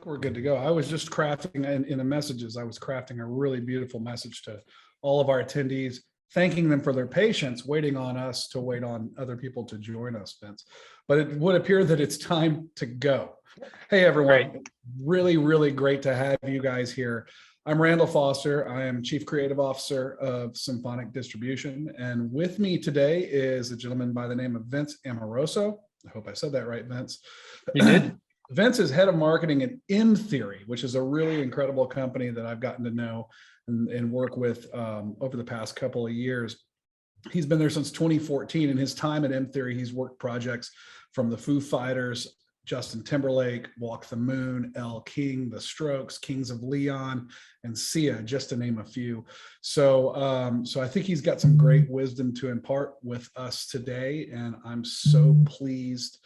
We're good to go. I was just crafting in the messages. I was crafting a really beautiful message to all of our attendees, thanking them for their patience, waiting on us to wait on other people to join us, Vince. But it would appear that it's time to go. Hey, everyone. Great. Really, really great to have you guys here. I'm Randall Foster. I am Chief Creative Officer of Symphonic Distribution. And with me today is a gentleman by the name of Vince Amoroso. I hope I said that right, Vince. You did. Vince is head of marketing at M Theory, which is a really incredible company that I've gotten to know and work with over the past couple of years. He's been there since 2014. In his time at M Theory, he's worked projects from the Foo Fighters, Justin Timberlake, Walk the Moon, Elle King, The Strokes, Kings of Leon, and Sia, just to name a few. So, so I think he's got some great wisdom to impart with us today, and I'm so pleased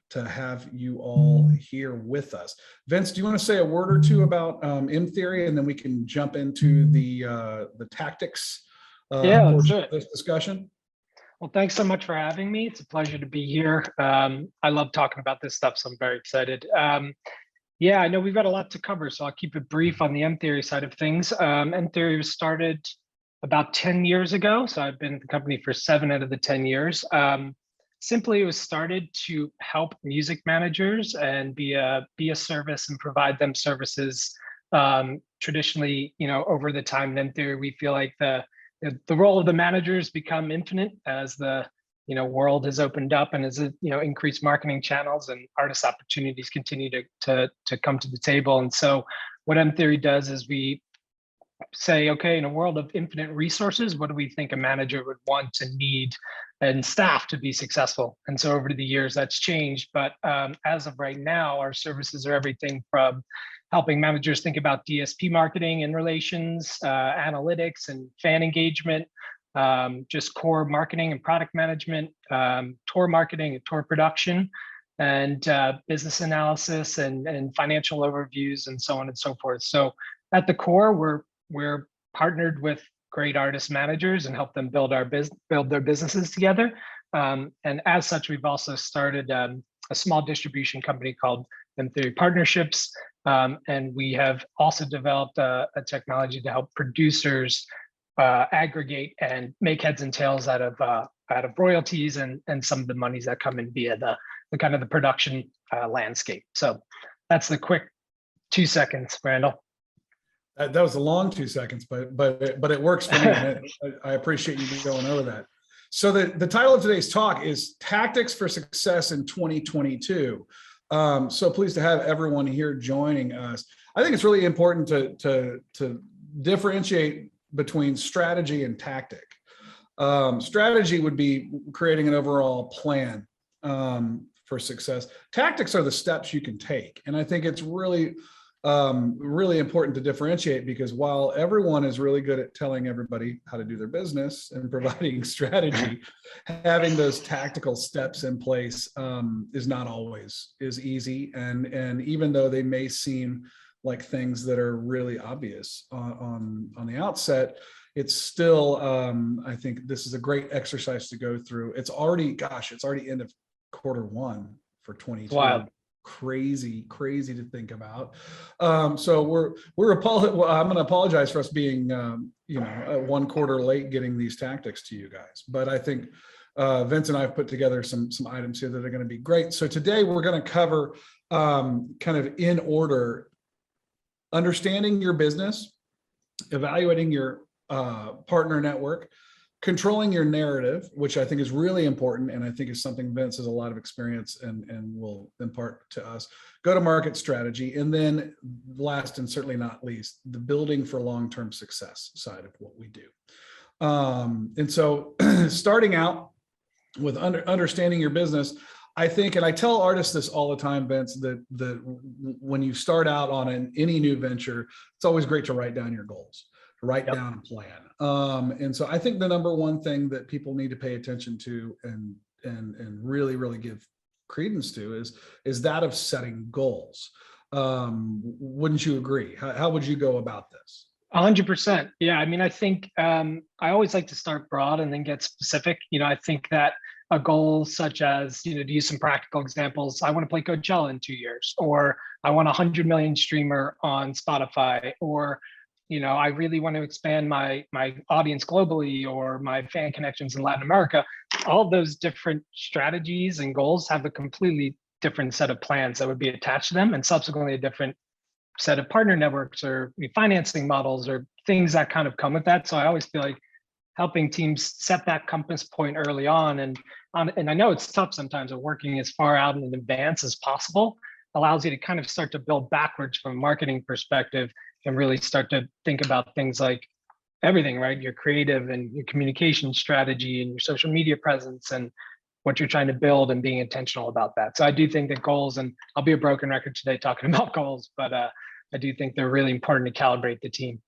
to have you all here with us. Vince, do you want to say a word or two about M Theory, and then we can jump into the tactics portion of this discussion? Well, thanks so much for having me. It's a pleasure to be here. I love talking about this stuff, so I'm very excited. Yeah, I know we've got a lot to cover, so I'll keep it brief on the M Theory side of things. M Theory was started about 10 years ago, so I've been at the company for 7 out of the 10 years. Simply, it was started to help music managers and be a service and provide them services. Traditionally, over the time in theory, we feel like the role of the managers become infinite as the world has opened up and as increased marketing channels and artist opportunities continue to come to the table. And so, what M Theory does is we say, okay, in a world of infinite resources, what do we think a manager would want to need and staff to be successful? And so over the years, that's changed. But as of right now, our services are everything from helping managers think about DSP marketing and relations, analytics and fan engagement, just core marketing and product management, tour marketing and tour production, and business analysis and financial overviews and so on and so forth. So at the core, we're partnered with great artist managers and help them build their businesses together. And as such, we've also started a small distribution company called M Theory Partnerships. And we have also developed a technology to help producers aggregate and make heads and tails out of royalties and some of the monies that come in via the kind of the production landscape. So that's the quick 2 seconds, Randall. That was a long 2 seconds, but it works for me. I appreciate you going over that. So the title of today's talk is Tactics for Success in 2022. So pleased to have everyone here joining us. I think it's really important to differentiate between strategy and tactic. Strategy would be creating an overall plan for success. Tactics are the steps you can take, and I think it's really important to differentiate, because while everyone is really good at telling everybody how to do their business and providing strategy, having those tactical steps in place is not always as easy. And even though they may seem like things that are really obvious on the outset, it's still, I think this is a great exercise to go through. It's already end of Q1 for 22. Wow. Crazy to think about. So I'm going to apologize for us being 1 quarter late getting these tactics to you guys, but I think Vince and I have put together some items here that are going to be great. So today we're going to cover kind of in order: understanding your business, evaluating your partner network, controlling your narrative, which I think is really important, and I think is something Vince has a lot of experience and will impart to us. Go-to-market strategy, and then last and certainly not least, the building for long-term success side of what we do. And so starting out with understanding your business, I think, and I tell artists this all the time, Vince, that when you start out on any new venture, it's always great to write down your goals. Write down a plan. And so I think the number one thing that people need to pay attention to and really give credence to is that of setting goals. Wouldn't you agree? How would you go about this? 100%. Yeah. I mean, I think I always like to start broad and then get specific. I think that a goal such as, to use some practical examples, I want to play Coachella in 2 years, or I want 100 million streamer on Spotify, or I really want to expand my audience globally, or my fan connections in Latin America. All of those different strategies and goals have a completely different set of plans that would be attached to them, and subsequently a different set of partner networks or financing models or things that kind of come with that. So I always feel like helping teams set that compass point early on, and I know it's tough sometimes, of working as far out in advance as possible allows you to kind of start to build backwards from a marketing perspective and really start to think about things like everything, right? Your creative and your communication strategy and your social media presence and what you're trying to build, and being intentional about that. So I do think that goals, and I'll be a broken record today talking about goals, but I do think they're really important to calibrate the team.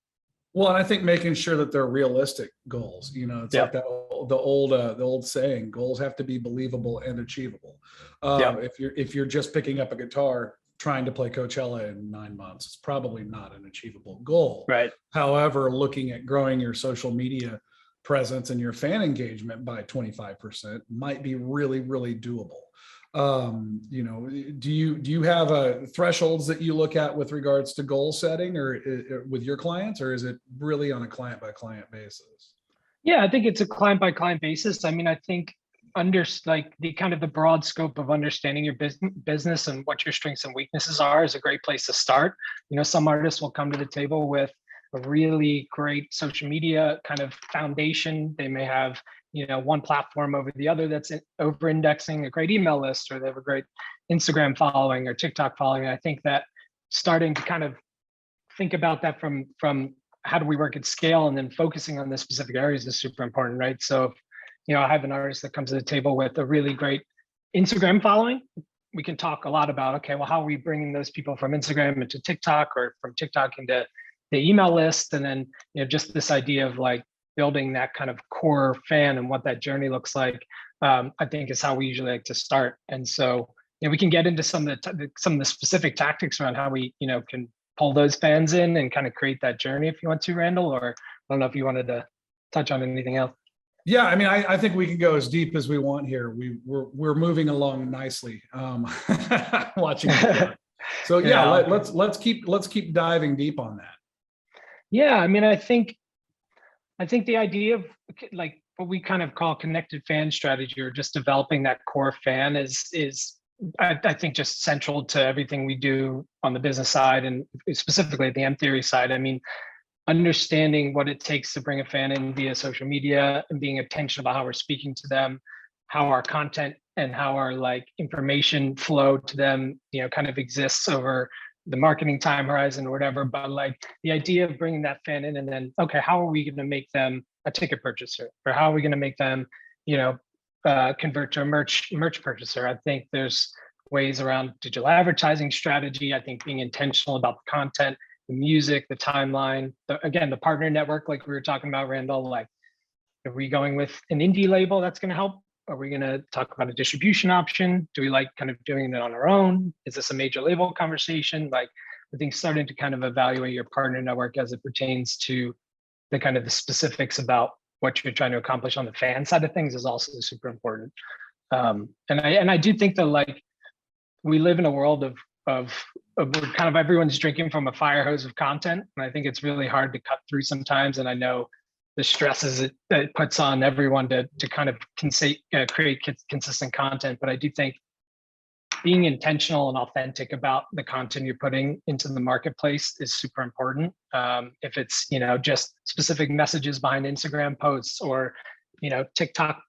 Well, and I think making sure that they're realistic goals. It's like that the old saying: goals have to be believable and achievable. If you're just picking up a guitar trying to play Coachella in 9 months, it's probably not an achievable goal. Right. However, looking at growing your social media presence and your fan engagement by 25% might be really, really doable. Do you have thresholds that you look at with regards to goal setting, or with your clients, or is it really on a client by client basis? Yeah, I think it's a client by client basis. I mean, I think the kind of the broad scope of understanding your business and what your strengths and weaknesses are is a great place to start. Some artists will come to the table with a really great social media kind of foundation. They may have one platform over the other that's over indexing, a great email list, or they have a great Instagram following or TikTok following. And I think that starting to kind of think about that from how do we work at scale, and then focusing on the specific areas is super important, right? So I have an artist that comes to the table with a really great Instagram following. We can talk a lot about, okay, well, how are we bringing those people from Instagram into TikTok, or from TikTok into the email list? And then just this idea of like building that kind of core fan and what that journey looks like, I think is how we usually like to start. And so we can get into some of the specific tactics around how we can pull those fans in and kind of create that journey if you want to, Randall. Or I don't know if you wanted to touch on anything else. Yeah, I mean, I think we can go as deep as we want here. We're moving along nicely. Watching. So yeah, let's keep diving deep on that. Yeah, I mean, I think the idea of like what we kind of call connected fan strategy, or just developing that core fan, is I think just central to everything we do on the business side, and specifically the M Theory side. I mean, understanding what it takes to bring a fan in via social media, and being intentional about how we're speaking to them, how our content and how our like information flow to them, kind of exists over the marketing time horizon or whatever. But like the idea of bringing that fan in, and then, okay, how are we going to make them a ticket purchaser, or how are we going to make them, convert to a merch purchaser? I think there's ways around digital advertising strategy. I think being intentional about the content, the music, the timeline, the partner network, like we were talking about, Randall. Like, are we going with an indie label that's going to help? Are we going to talk about a distribution option? Do we like kind of doing it on our own? Is this a major label conversation? Like, I think starting to kind of evaluate your partner network as it pertains to the kind of the specifics about what you're trying to accomplish on the fan side of things is also super important. And I do think that like we live in a world of kind of everyone's drinking from a fire hose of content, and I think it's really hard to cut through sometimes. And I know the stresses it puts on everyone to kind of create consistent content, but I do think being intentional and authentic about the content you're putting into the marketplace is super important. If it's just specific messages behind Instagram posts, or TikTok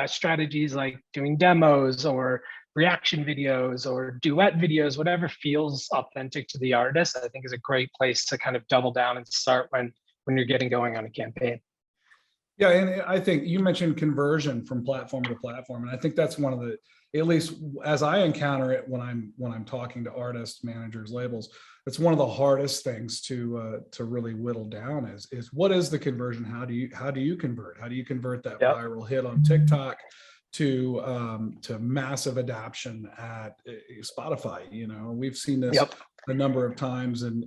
strategies like doing demos or reaction videos or duet videos, whatever feels authentic to the artist, I think is a great place to kind of double down and start when you're getting going on a campaign. Yeah, and I think you mentioned conversion from platform to platform, and I think that's one of the, at least as I encounter it when I'm talking to artists, managers, labels, it's one of the hardest things to really whittle down is what is the conversion? How do you convert? How do you convert that viral hit on TikTok to massive adoption at Spotify? We've seen this a number of times, and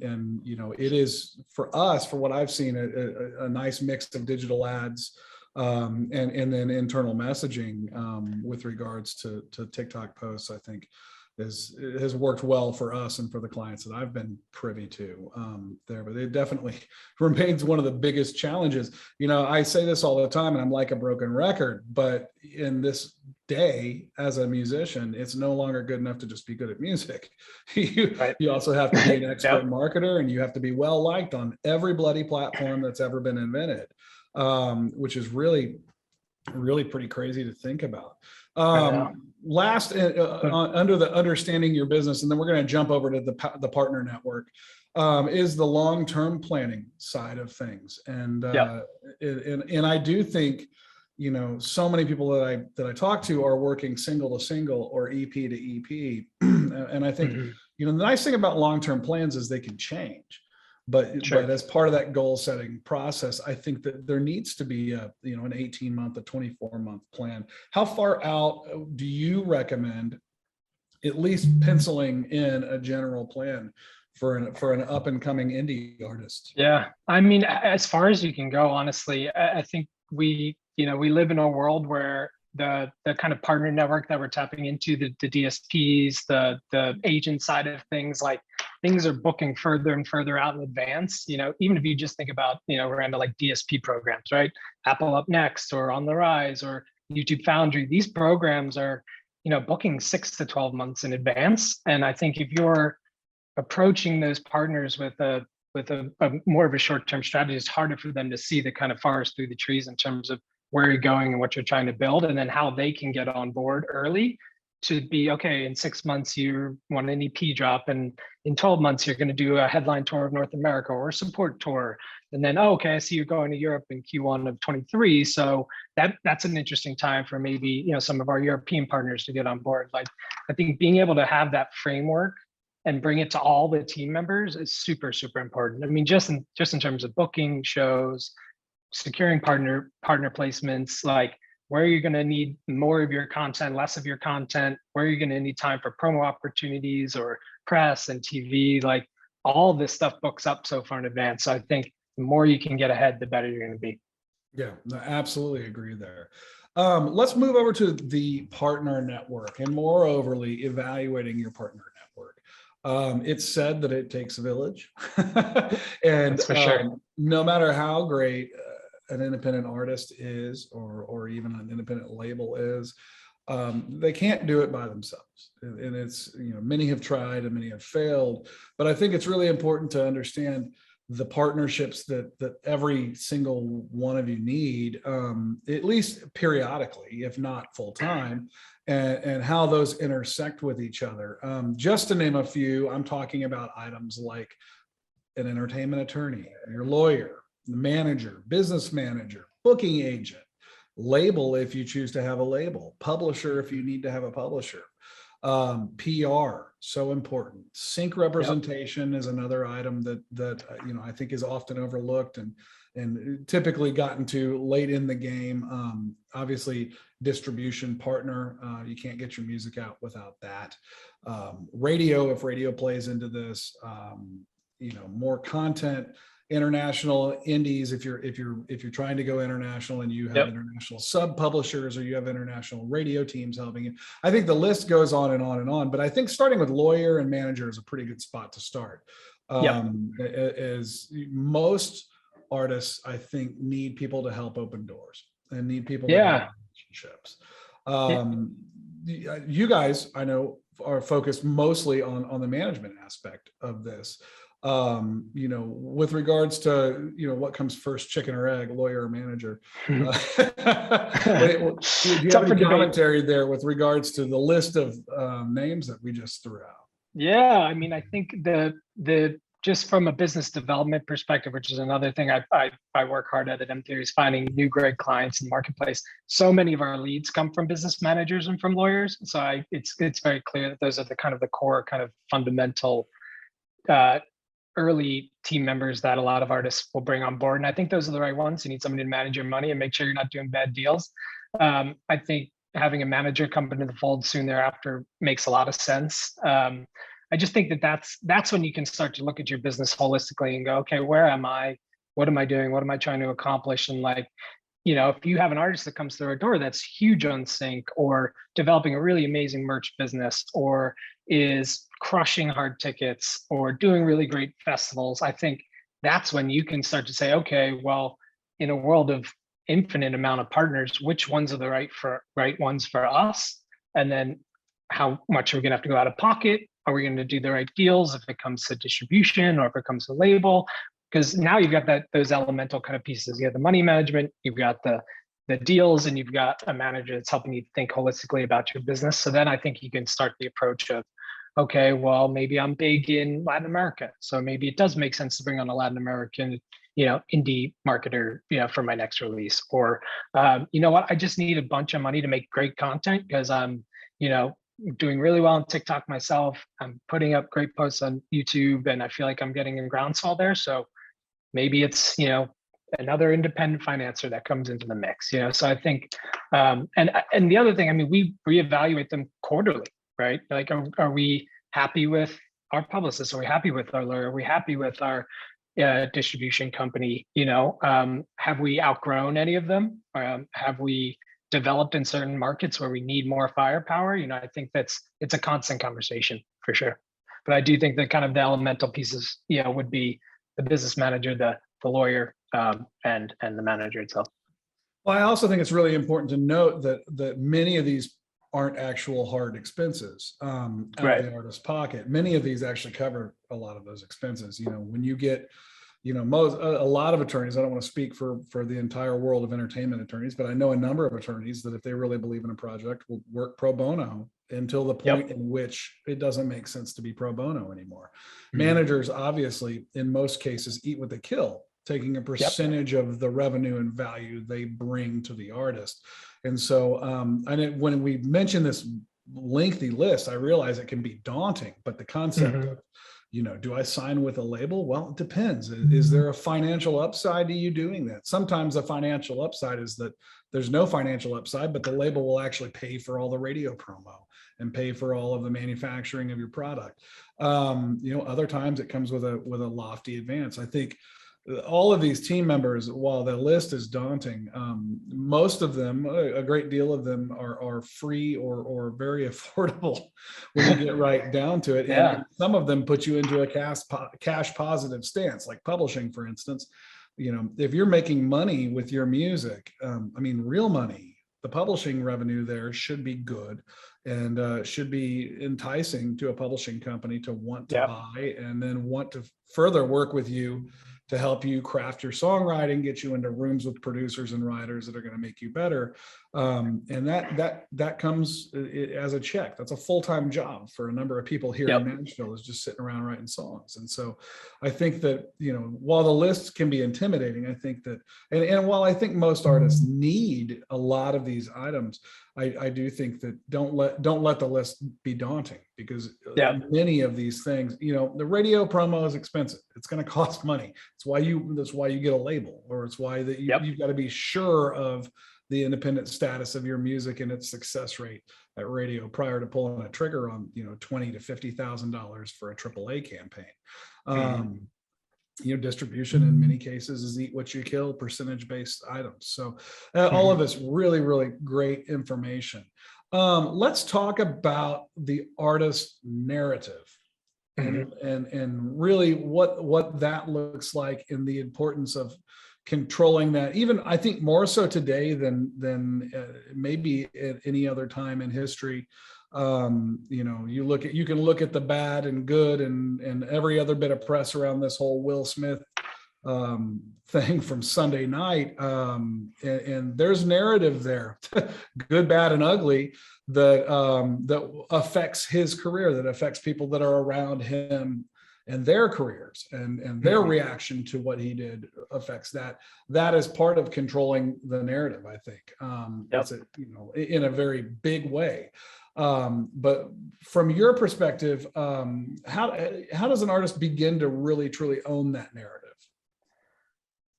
it is, for us, for what I've seen, a nice mix of digital ads, And then internal messaging with regards to TikTok posts, I think has worked well for us and for the clients that I've been privy to there. But it definitely remains one of the biggest challenges. You know, I say this all the time, and I'm like a broken record, but in this day as a musician, it's no longer good enough to just be good at music. You also have to be an expert marketer, and you have to be well liked on every bloody platform that's ever been invented, which is really pretty crazy to think about. Last, under the understanding your business, and then we're going to jump over to the partner network, is the long-term planning side of things. And I do think, you know, so many people that I talk to are working single to single or EP to EP. And I think, you know, the nice thing about long-term plans is they can change. But as part of that goal setting process, I think that there needs to be an 18-month, a 24-month plan. How far out do you recommend at least penciling in a general plan for an up and coming indie artist? Yeah, I mean, as far as you can go, honestly, I think we live in a world where the kind of partner network that we're tapping into, the DSPs, the agent side of things, like things are booking further and further out in advance. You know, even if you just think about, Miranda, like DSP programs, right? Apple Up Next or On the Rise or YouTube Foundry, these programs are, booking 6 to 12 months in advance. And I think if you're approaching those partners with a more of a short-term strategy, it's harder for them to see the kind of forest through the trees in terms of where you're going and what you're trying to build, and then how they can get on board early to be, okay, in 6 months you want an EP drop, and in 12 months you're going to do a headline tour of North America or a support tour. And then, okay, I see you're going to Europe in Q1 of 23. So that's an interesting time for maybe, some of our European partners to get on board. Like, I think being able to have that framework and bring it to all the team members is super, super important. I mean, just in terms of booking shows, securing partner placements, like where you're going to need more of your content, less of your content, where you're going to need time for promo opportunities or press and TV, like all this stuff books up so far in advance. So I think the more you can get ahead, the better you're going to be. Yeah, I absolutely agree there. Let's move over to the partner network and more overly evaluating your partner network. It's said that it takes a village, and sure. No matter how great an independent artist is, or even an independent label is, they can't do it by themselves. And it's, many have tried and many have failed, but I think it's really important to understand the partnerships that every single one of you need, at least periodically, if not full time, and how those intersect with each other. Just to name a few, I'm talking about items like an entertainment attorney, your lawyer, the manager, business manager, booking agent, label if you choose to have a label, publisher if you need to have a publisher. PR, so important. Sync representation is another item that I think is often overlooked and typically gotten to late in the game. Obviously, distribution partner, you can't get your music out without that. Radio, if radio plays into this, more content. International indies, if you're trying to go international and you have international sub publishers or you have international radio teams helping you. I think the list goes on and on and on, but I think starting with lawyer and manager is a pretty good spot to start. As most artists, I think, need people to help open doors and need people to have relationships. You guys, I know, are focused mostly on the management aspect of this. With regards to, what comes first, chicken or egg, lawyer or manager? Do you have any commentary there with regards to the list of names that we just threw out? Yeah, I mean, I think the just from a business development perspective, which is another thing I work hard at M-Theory, is finding new great clients in the marketplace. So many of our leads come from business managers and from lawyers. So it's very clear that those are the core kind of fundamental early team members that a lot of artists will bring on board. And I think those are the right ones. You need somebody to manage your money and make sure you're not doing bad deals. I think having a manager come into the fold soon thereafter makes a lot of sense. I just think that's when you can start to look at your business holistically and go, okay, where am I? What am I doing? What am I trying to accomplish? And if you have an artist that comes through our door that's huge on sync, or developing a really amazing merch business, or is crushing hard tickets, or doing really great festivals, I think that's when you can start to say, okay, well, in a world of infinite amount of partners, which ones are the right ones for us? And then how much are we gonna have to go out of pocket? Are we going to do the right deals if it comes to distribution or if it comes to label? Because now you've got those elemental kind of pieces. You have the money management, you've got the deals, and you've got a manager that's helping you think holistically about your business. So then I think you can start the approach of, okay, well, maybe I'm big in Latin America, so maybe it does make sense to bring on a Latin American, indie marketer, for my next release. Or, you know what, I just need a bunch of money to make great content because I'm, doing really well on TikTok myself. I'm putting up great posts on YouTube, and I feel like I'm getting a groundswell there. So maybe it's, another independent financer that comes into the mix, So I think, and the other thing, I mean, we reevaluate them quarterly, right? Like, are we happy with our publicist? Are we happy with our lawyer? Are we happy with our distribution company? Have we outgrown any of them? Have we developed in certain markets where we need more firepower? I think it's a constant conversation for sure. But I do think that kind of the elemental pieces, would be the business manager, the lawyer, and the manager itself. Well, I also think it's really important to note that many of these aren't actual hard expenses out of the artist's pocket. Many of these actually cover a lot of those expenses. When you get a lot of attorneys, I don't want to speak for the entire world of entertainment attorneys, but I know a number of attorneys that if they really believe in a project will work pro bono until the point in which it doesn't make sense to be pro bono anymore. Managers, obviously, in most cases, eat what they kill, taking a percentage of the revenue and value they bring to the artist. And so when we mention this lengthy list, I realize it can be daunting, but the concept of, do I sign with a label? Well, it depends. Is there a financial upside to you doing that? Sometimes the financial upside is that there's no financial upside, but the label will actually pay for all the radio promo and pay for all of the manufacturing of your product. Other times it comes with a lofty advance. I think all of these team members, while the list is daunting, most of them, a great deal of them are free or very affordable when you get right down to it. And some of them put you into a cash positive stance, like publishing, for instance. If you're making money with your music, real money, the publishing revenue there should be good and should be enticing to a publishing company to want to buy and then want to further work with you to help you craft your songwriting, get you into rooms with producers and writers that are going to make you better. And that comes as a check. That's a full-time job for a number of people here in Nashville, is just sitting around writing songs. And so I think that, while the list can be intimidating, I think that, and while I think most artists need a lot of these items, I do think that don't let the list be daunting, because many of these things, the radio promo is expensive. It's going to cost money. That's why you get a label, or it's why that you've got to be sure of the independent status of your music and its success rate at radio prior to pulling a trigger on, $20,000 to $50,000 for a AAA campaign. Distribution in many cases is eat what you kill, percentage-based items. So all of this really, really great information. Let's talk about the artist narrative and really what that looks like, in the importance of controlling that, even I think more so today than maybe at any other time in history. You can look at the bad and good and every other bit of press around this whole Will Smith thing from Sunday night, and there's narrative there, good, bad, and ugly, that affects his career, that affects people that are around him and their careers, and their reaction to what he did affects that. That is part of controlling the narrative, I think. That's it, in a very big way. But from your perspective, how does an artist begin to really truly own that narrative?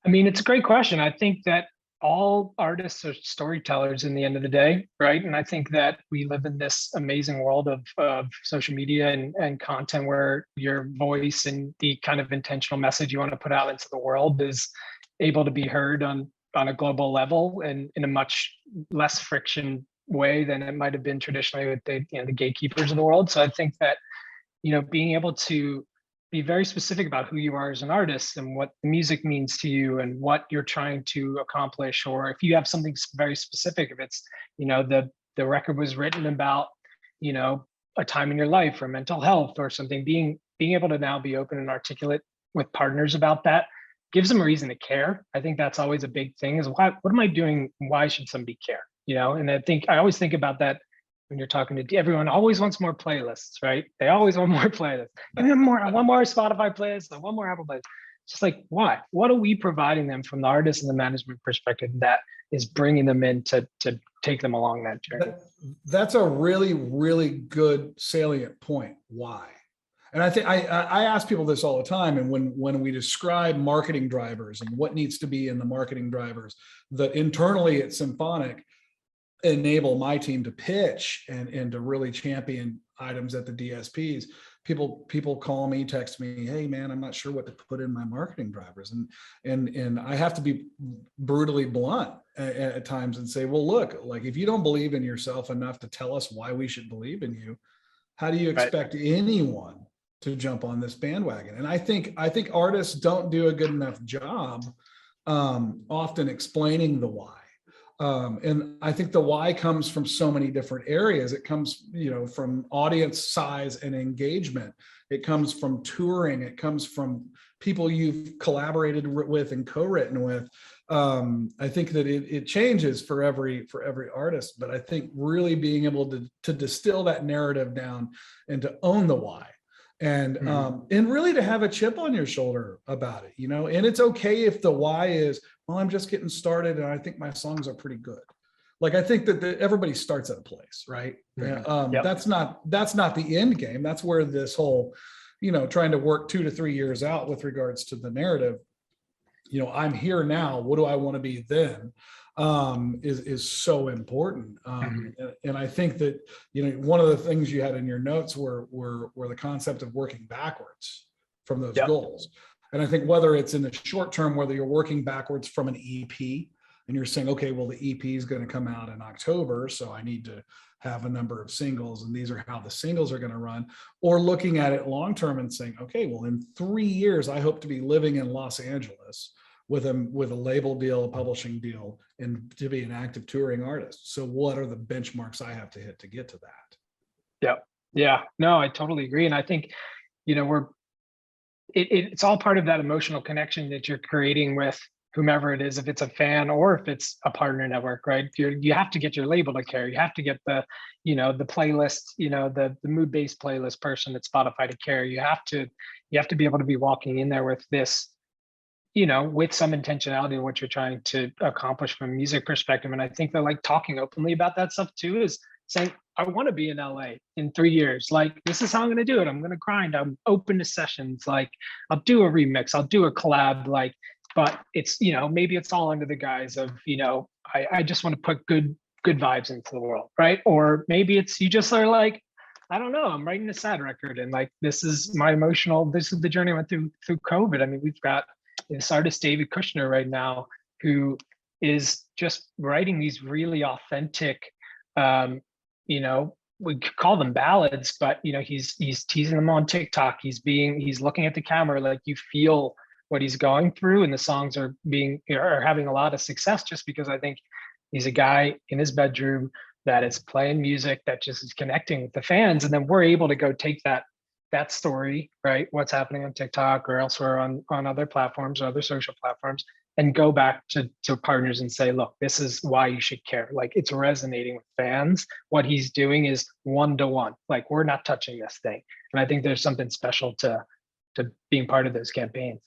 I mean, it's a great question. I think that all artists are storytellers in the end of the day, right? And I think that we live in this amazing world of social media and content, where your voice and the kind of intentional message you want to put out into the world is able to be heard on on a global level and in a much less friction way than it might have been traditionally with the, the gatekeepers of the world. So I think that, being able to be very specific about who you are as an artist and what music means to you and what you're trying to accomplish, or if you have something very specific, if it's, the record was written about, a time in your life or mental health or something, being able to now be open and articulate with partners about that gives them a reason to care. I think that's always a big thing, is what am I doing? Why should somebody care? And I always think about that when you're talking to everyone. Always wants more playlists, right? They always want more playlists. And then one more Spotify playlist, and one more Apple playlist. It's just like, why? What are we providing them from the artist and the management perspective that is bringing them in to take them along that journey? That's a really, really good salient point. Why? And I think I ask people this all the time. And when we describe marketing drivers and what needs to be in the marketing drivers, that internally at Symphonic enable my team to pitch and to really champion items at the DSPs. People call me, text me, hey man, I'm not sure what to put in my marketing drivers. And I have to be brutally blunt at times and say, well, look, like if you don't believe in yourself enough to tell us why we should believe in you, how do you expect anyone to jump on this bandwagon? And I think artists don't do a good enough job often explaining the why. And I think the why comes from so many different areas. It comes, from audience size and engagement. It comes from touring. It comes from people you've collaborated with and co-written with. I think that it changes for every artist, but I think really being able to distill that narrative down and to own the why. And really to have a chip on your shoulder about it, and it's okay if the why is, well, I'm just getting started and I think my songs are pretty good. Like, I think that everybody starts at a place, right? Yep. That's not the end game. That's where this whole, trying to work 2 to 3 years out with regards to the narrative, I'm here now, what do I want to be then? Is so important. And I think that, one of the things you had in your notes were the concept of working backwards from those goals. And I think whether it's in the short term, whether you're working backwards from an EP and you're saying, okay, well, the EP is going to come out in October, so I need to have a number of singles and these are how the singles are going to run, or looking at it long term and saying, okay, well, in 3 years, I hope to be living in Los Angeles with a label deal, a publishing deal, and to be an active touring artist. So what are the benchmarks I have to hit to get to that? Yeah, no, I totally agree. And I think, it's all part of that emotional connection that you're creating with whomever it is, if it's a fan or if it's a partner network, right? You have to get your label to care. You have to get the playlist, the mood-based playlist person at Spotify to care. You have to be able to be walking in there with this, with some intentionality in what you're trying to accomplish from a music perspective. And I think that, like, talking openly about that stuff too is saying, I want to be in LA in 3 years. Like, this is how I'm going to do it. I'm going to grind. I'm open to sessions. Like, I'll do a remix. I'll do a collab. Like, but it's, maybe it's all under the guise of, I just want to put good vibes into the world. Right. Or maybe it's, you just are like, I don't know, I'm writing a sad record. And like, this is the journey I went through COVID. I mean, we've got this artist, David Kushner, right now, who is just writing these really authentic, we could call them ballads, but he's teasing them on TikTok. He's looking at the camera, like, you feel what he's going through, and the songs are having a lot of success just because I think he's a guy in his bedroom that is playing music that just is connecting with the fans. And then we're able to go take that story, right? What's happening on TikTok or elsewhere on other platforms or other social platforms, and go back to partners and say, look, this is why you should care. Like, it's resonating with fans. What he's doing is 1-to-1. Like, we're not touching this thing. And I think there's something special to being part of those campaigns.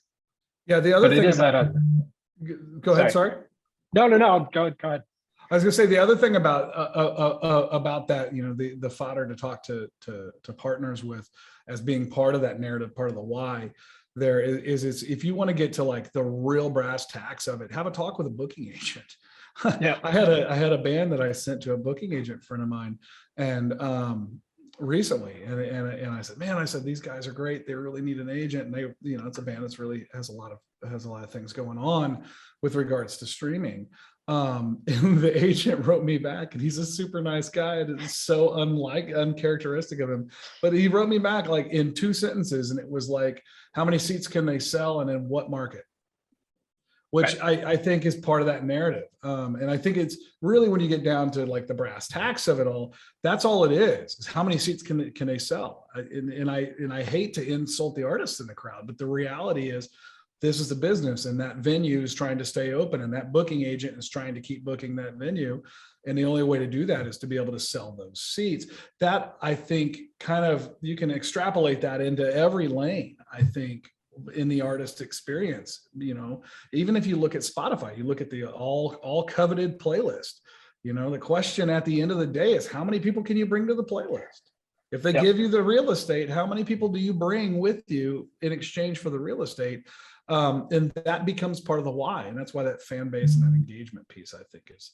Yeah. The other thing is that, go ahead. Sorry. No. Go ahead. I was going to say the other thing about that, the fodder to talk to partners with as being part of that narrative, part of the why there is if you want to get to like the real brass tacks of it, have a talk with a booking agent. Yeah. I had a band that I sent to a booking agent friend of mine, and recently, and I said, man, I said, these guys are great. They really need an agent, and they, you know, it's a band that's really has a lot of things going on with regards to streaming. And the agent wrote me back, and he's a super nice guy. And it's so uncharacteristic of him, but he wrote me back like in 2 sentences, and it was like, how many seats can they sell, and in what market? Which I think is part of that narrative. And I think it's really, when you get down to like the brass tacks of it all, that's all it is how many seats can they sell. And I hate to insult the artists in the crowd, but the reality is this is the business, and that venue is trying to stay open, and that booking agent is trying to keep booking that venue. And the only way to do that is to be able to sell those seats. That, I think, kind of, you can extrapolate that into every lane, I think, in the artist experience. You know, even if you look at Spotify, you look at the all coveted playlist, you know, the question at the end of the day is, how many people can you bring to the playlist? If they give you the real estate, how many people do you bring with you in exchange for the real estate? And that becomes part of the why. And that's why that fan base and that engagement piece, I think, is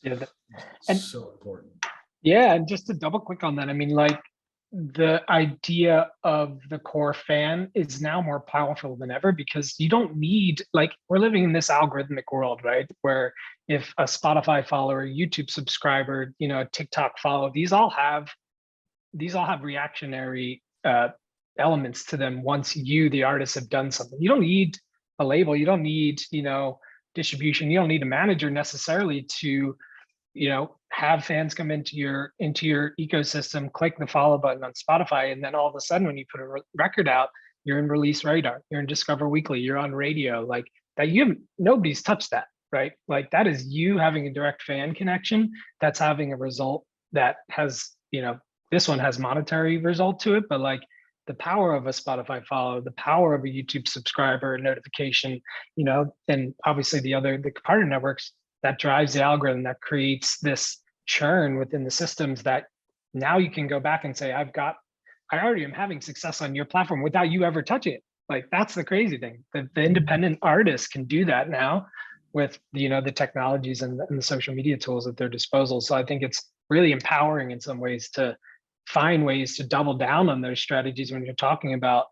so important. Yeah. And just to double click on that, I mean, like, the idea of the core fan is now more powerful than ever, because you don't need, like, we're living in this algorithmic world, right? Where if a Spotify follower, YouTube subscriber, you know, a TikTok follow, these all have reactionary elements to them once you, the artist, have done something. You don't need a label, you don't need, you know, distribution, you don't need a manager necessarily to, you know, have fans come into your ecosystem, click the follow button on Spotify, and then all of a sudden, when you put a record out, you're in Release Radar, you're in Discover Weekly, you're on radio, like that. Nobody's touched that, right? Like, that is you having a direct fan connection that's having a result that has, you know, this one has monetary result to it, but like the power of a Spotify follow, the power of a YouTube subscriber notification, you know, and obviously the partner networks, that drives the algorithm, that creates this churn within the systems that now you can go back and say, I already am having success on your platform without you ever touching it. Like, that's the crazy thing. The independent artists can do that now with, you know, the technologies and the social media tools at their disposal. So I think it's really empowering in some ways to find ways to double down on those strategies when you're talking about,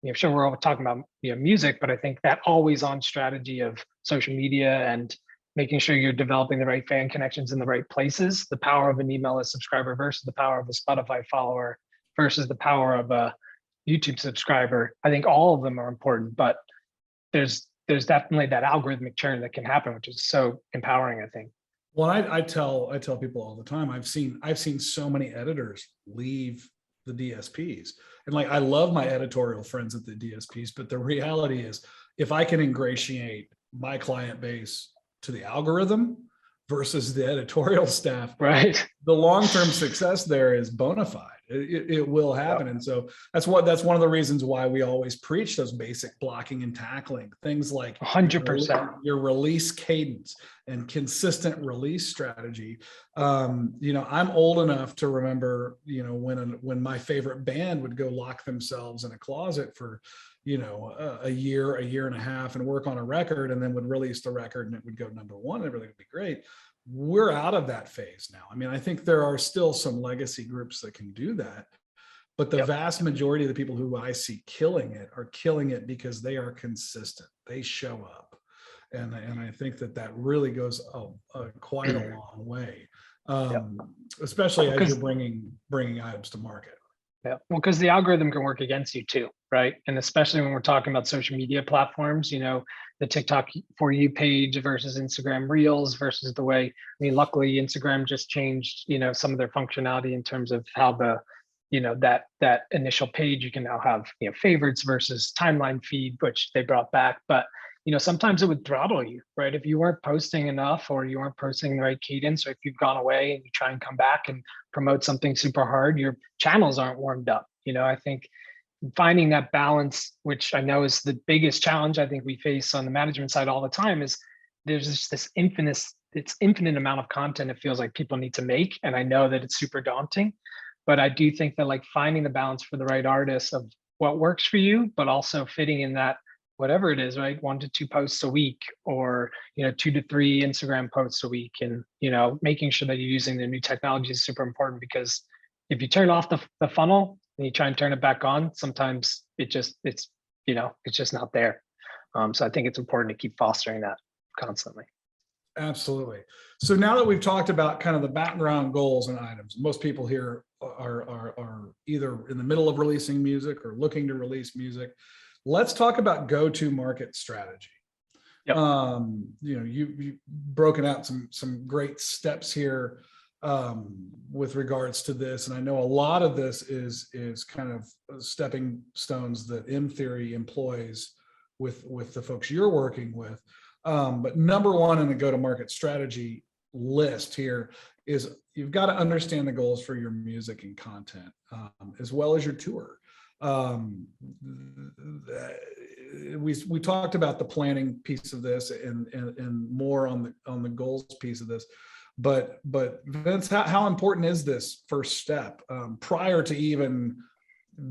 you know, sure, we're all talking about, you know, music, but I think that always on strategy of social media and making sure you're developing the right fan connections in the right places, the power of an email list subscriber versus the power of a Spotify follower versus the power of a YouTube subscriber. I think all of them are important, but there's definitely that algorithmic churn that can happen, which is so empowering, I think. Well, I tell people all the time, I've seen so many editors leave the DSPs. And like, I love my editorial friends at the DSPs, but the reality is, if I can ingratiate my client base to the algorithm versus the editorial staff, right, the long-term success there is bona fide. It will happen. And so that's one of the reasons why we always preach those basic blocking and tackling things, like 100% your release cadence and consistent release strategy. You know, I'm old enough to remember, you know, when my favorite band would go lock themselves in a closet for, you know, a year and a half and work on a record, and then would release the record and it would go #1 and everything would be great. We're out of that phase now. I mean, I think there are still some legacy groups that can do that, but the vast majority of the people who I see killing it are killing it because they are consistent. They show up. And I think that really goes quite a long way, especially as you're bringing items to market. Yeah, well, because the algorithm can work against you too, right? And especially when we're talking about social media platforms, you know, the TikTok For You page versus Instagram Reels versus the way, I mean, luckily Instagram just changed, you know, some of their functionality in terms of how the, you know, that initial page, you can now have, you know, favorites versus timeline feed, which they brought back. But, you know, sometimes it would throttle you, right? If you weren't posting enough, or you weren't posting the right cadence, or if you've gone away and you try and come back and promote something super hard, your channels aren't warmed up. You know, I think finding that balance, which I know is the biggest challenge I think we face on the management side all the time, is there's just this infinite amount of content it feels like people need to make. And I know that it's super daunting, but I do think that, like, finding the balance for the right artists of what works for you, but also fitting in that, whatever it is, right? 1 to 2 posts a week, or, you know, 2 to 3 Instagram posts a week. And, you know, making sure that you're using the new technology is super important, because if you turn off the funnel, and you try and turn it back on, sometimes it's just not there. So I think it's important to keep fostering that constantly. Absolutely. So now that we've talked about kind of the background goals and items, most people here are either in the middle of releasing music or looking to release music. Let's talk about go-to-market strategy. Yep. You've broken out some great steps here with regards to this, and I know a lot of this is kind of stepping stones that M Theory employs with the folks you're working with. But number one in the go-to-market strategy list here is you've got to understand the goals for your music and content, as well as your tour. We talked about the planning piece of this and more on the goals piece of this. But Vince, how important is this first step prior to even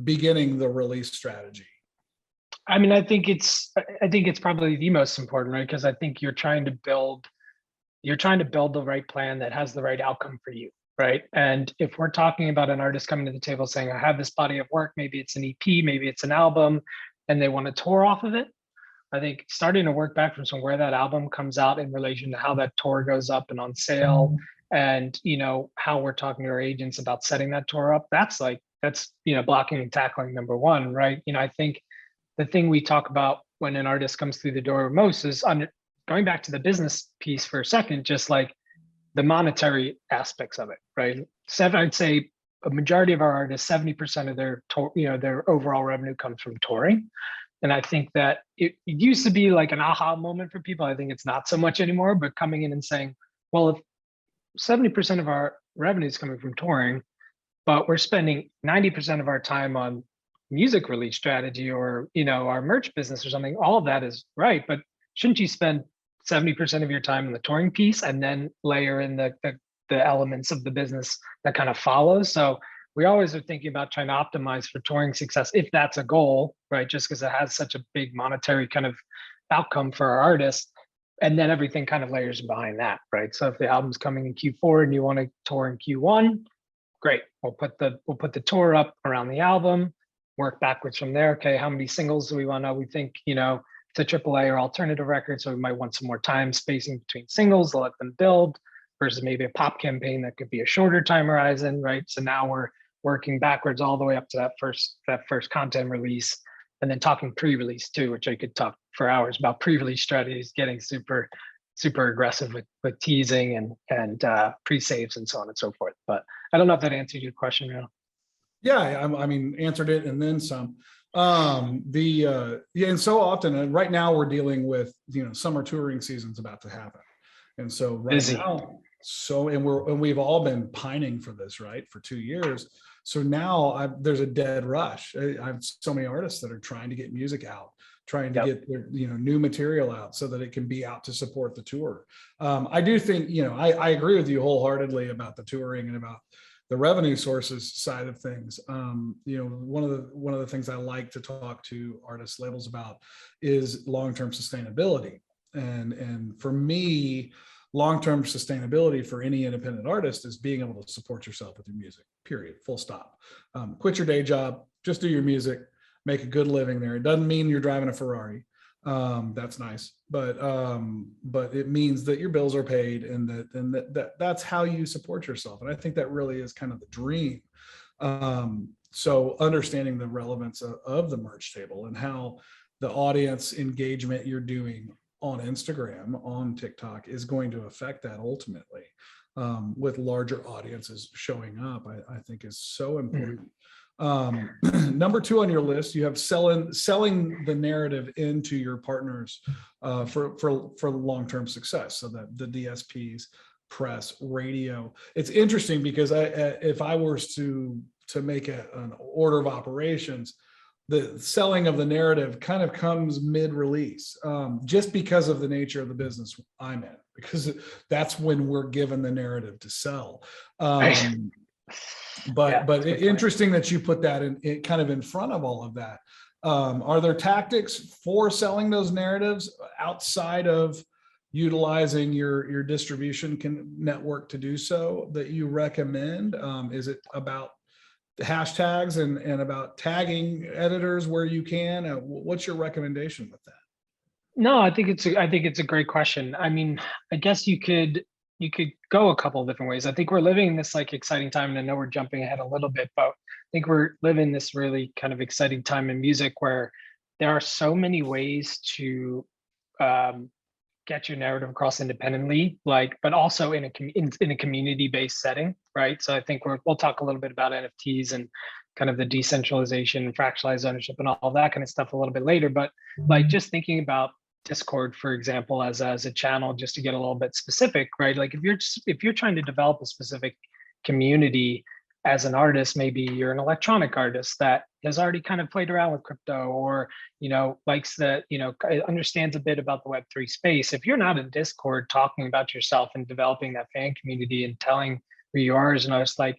beginning the release strategy? I mean, I think it's probably the most important, right? Because I think you're trying to build the right plan that has the right outcome for you, right? And if we're talking about an artist coming to the table saying, I have this body of work, maybe it's an EP, maybe it's an album, and they want to tour off of it, I think starting to work back from where that album comes out in relation to how that tour goes up and on sale, and how we're talking to our agents about setting that tour up, that's blocking and tackling number one, right? I think the thing we talk about when an artist comes through the door most is going back to the business piece for a second, just like the monetary aspects of it, right? I'd say a majority of our artists, 70% of their overall revenue comes from touring. And I think that it used to be like an aha moment for people. I think it's not so much anymore, but coming in and saying, well, if 70% of our revenue is coming from touring, but we're spending 90% of our time on music release strategy or our merch business or something, all of that is right, but shouldn't you spend 70% of your time in the touring piece and then layer in the elements of the business that kind of follows? So we always are thinking about trying to optimize for touring success, if that's a goal, right? Just because it has such a big monetary kind of outcome for our artists, and then everything kind of layers behind that, right? So if the album's coming in Q4 and you want to tour in Q1, great, we'll put the tour up around the album, work backwards from there. Okay, how many singles do we want to? We think, it's a AAA or alternative record, so we might want some more time spacing between singles to let them build, versus maybe a pop campaign that could be a shorter time horizon, right? So now we're working backwards all the way up to that first content release, and then talking pre-release too, which I could talk for hours about pre-release strategies, getting super aggressive with teasing and pre-saves and so on and so forth. But I don't know if that answered your question, Real. Yeah, I mean, answered it and then some. And so often, right now we're dealing with summer touring season's about to happen, and so right Busy. now, we've all been pining for this, right, for 2 years. So now there's a dead rush. I have so many artists that are trying to get music out, trying to get their new material out so that it can be out to support the tour. I do think I agree with you wholeheartedly about the touring and about the revenue sources side of things. One of the things I like to talk to artists labels about is long-term sustainability. And for me, long-term sustainability for any independent artist is being able to support yourself with your music, period, full stop. Quit your day job, just do your music, make a good living there. It doesn't mean you're driving a Ferrari. That's nice, but it means that your bills are paid and that's how you support yourself. And I think that really is kind of the dream. So understanding the relevance of the merch table and how the audience engagement you're doing on Instagram, on TikTok is going to affect that ultimately, with larger audiences showing up, I think is so important. Number 2 on your list, you have selling the narrative into your partners for long-term success. So that the DSPs, press, radio. It's interesting because if I was to make an order of operations, the selling of the narrative kind of comes mid-release, just because of the nature of the business I'm in, because that's when we're given the narrative to sell. But interesting that you put that in kind of in front of all of that. Are there tactics for selling those narratives outside of utilizing your distribution network to do so that you recommend? Is it about hashtags and about tagging editors where you can? What's your recommendation with that? No, I think it's a great question. I mean, I guess you could go a couple of different ways. I think we're living in this like exciting time, and I know we're jumping ahead a little bit, but I think we're living this really kind of exciting time in music where there are so many ways to um, get your narrative across independently, like, but also in a community-based setting, right? So I think we'll talk a little bit about NFTs and kind of the decentralization, fractionalized ownership, and all that kind of stuff a little bit later. But like just thinking about Discord, for example, as a channel, just to get a little bit specific, right? Like if you're trying to develop a specific community as an artist, maybe you're an electronic artist that has already kind of played around with crypto, or likes that, understands a bit about the Web3 space. If you're not in Discord talking about yourself and developing that fan community and telling who you are as an artist, like,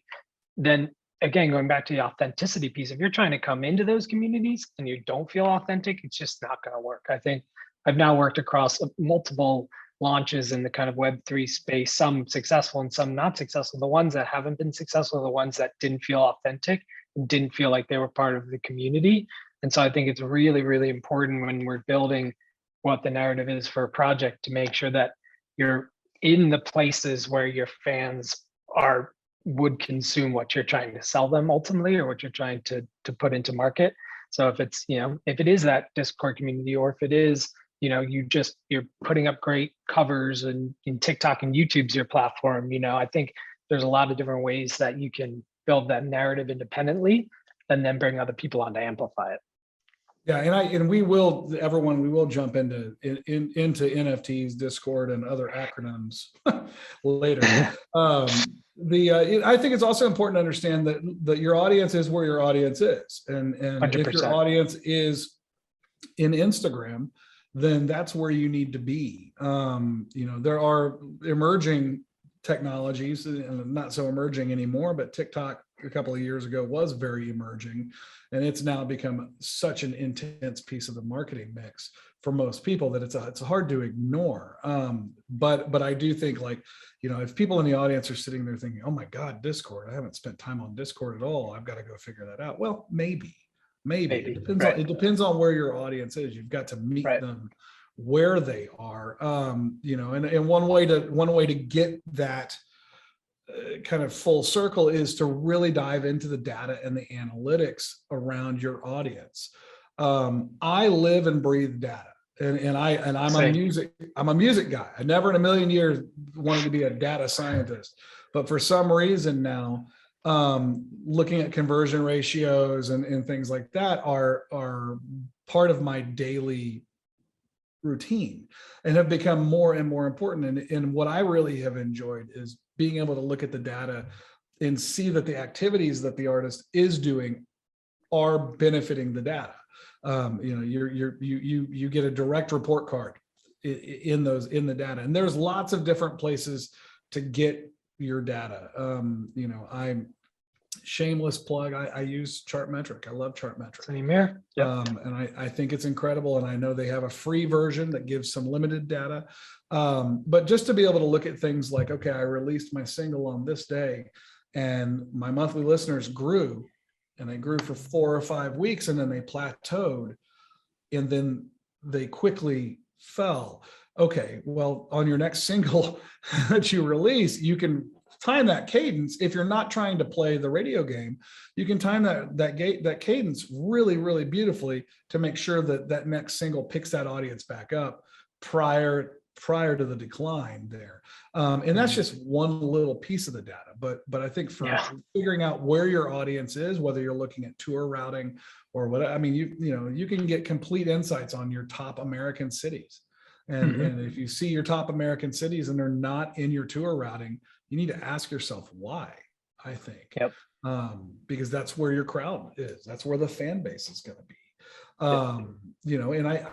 then again, going back to the authenticity piece, if you're trying to come into those communities and you don't feel authentic, it's just not going to work. I think I've now worked across multiple launches in the kind of Web3 space, some successful and some not successful. The ones that haven't been successful are the ones that didn't feel authentic and didn't feel like they were part of the community. And so I think it's really, really important when we're building what the narrative is for a project to make sure that you're in the places where your fans would consume what you're trying to sell them ultimately, or what you're trying to put into market. So if it's, if it is that Discord community, or if it is, you're putting up great covers and in TikTok and YouTube's your platform, I think there's a lot of different ways that you can build that narrative independently and then bring other people on to amplify it. Yeah, and we will jump into NFTs, Discord, and other acronyms later. I think it's also important to understand that your audience is where your audience is, and 100%. if your audience is in Instagram, then that's where you need to be. There are emerging technologies, and not so emerging anymore, but TikTok a couple of years ago was very emerging, and it's now become such an intense piece of the marketing mix for most people that it's hard to ignore. But I do think, like, if people in the audience are sitting there thinking, oh my God, Discord, I haven't spent time on Discord at all, I've got to go figure that out. Well, maybe. It depends on where your audience is. You've got to meet them where they are. And one way to get that kind of full circle is to really dive into the data and the analytics around your audience. I live and breathe data, and I'm a music guy. I never in a million years wanted to be a data scientist, but for some reason now, looking at conversion ratios and things like that are part of my daily routine and have become more and more important. And what I really have enjoyed is being able to look at the data and see that the activities that the artist is doing are benefiting the data. You get a direct report card in the data, and there's lots of different places to get your data. I'm shameless plug. I use Chartmetric. I love Chartmetric. Same here. Yep. And I think it's incredible. And I know they have a free version that gives some limited data. But just to be able to look at things like, okay, I released my single on this day and my monthly listeners grew, and they grew for 4 or 5 weeks, and then they plateaued, and then they quickly fell. Okay, well, on your next single that you release, you can time that cadence. If you're not trying to play the radio game, you can time that cadence really, really beautifully to make sure that next single picks that audience back up prior to the decline there. And that's just one little piece of the data. But I think for figuring out where your audience is, whether you're looking at tour routing or what, I mean, you can get complete insights on your top American cities. And if you see your top American cities and they're not in your tour routing, you need to ask yourself why, I think. Yep. Because that's where your crowd is. That's where the fan base is going to be. And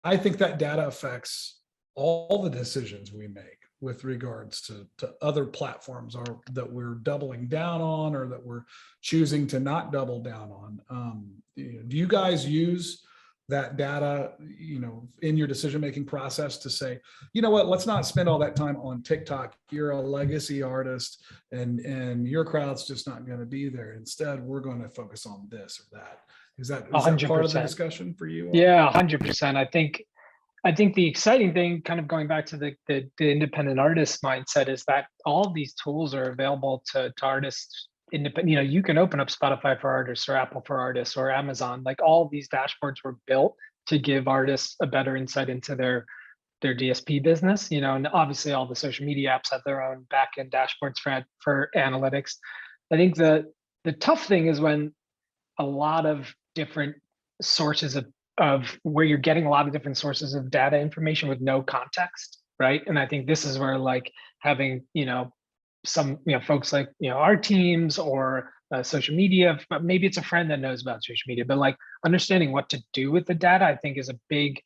I think that data affects all the decisions we make with regards to other platforms that we're doubling down on, or that we're choosing to not double down on. Do you guys use that data, in your decision-making process to say, you know what, let's not spend all that time on TikTok. You're a legacy artist and your crowd's just not going to be there. Instead, we're going to focus on this or that. Is that part of the 100%. discussion for you all? Yeah, 100%. I think the exciting thing, kind of going back to the independent artist mindset, is that all these tools are available to artists. Independent, you can open up Spotify for Artists or Apple for Artists or Amazon. Like, all these dashboards were built to give artists a better insight into their DSP business. And obviously all the social media apps have their own backend dashboards for analytics. I think the tough thing is when a lot of different sources of where you're getting a lot of different sources of data information with no context, right? And I think this is where, like, having some folks like our teams or social media, but maybe it's a friend that knows about social media, but like understanding what to do with the data, I think, is a big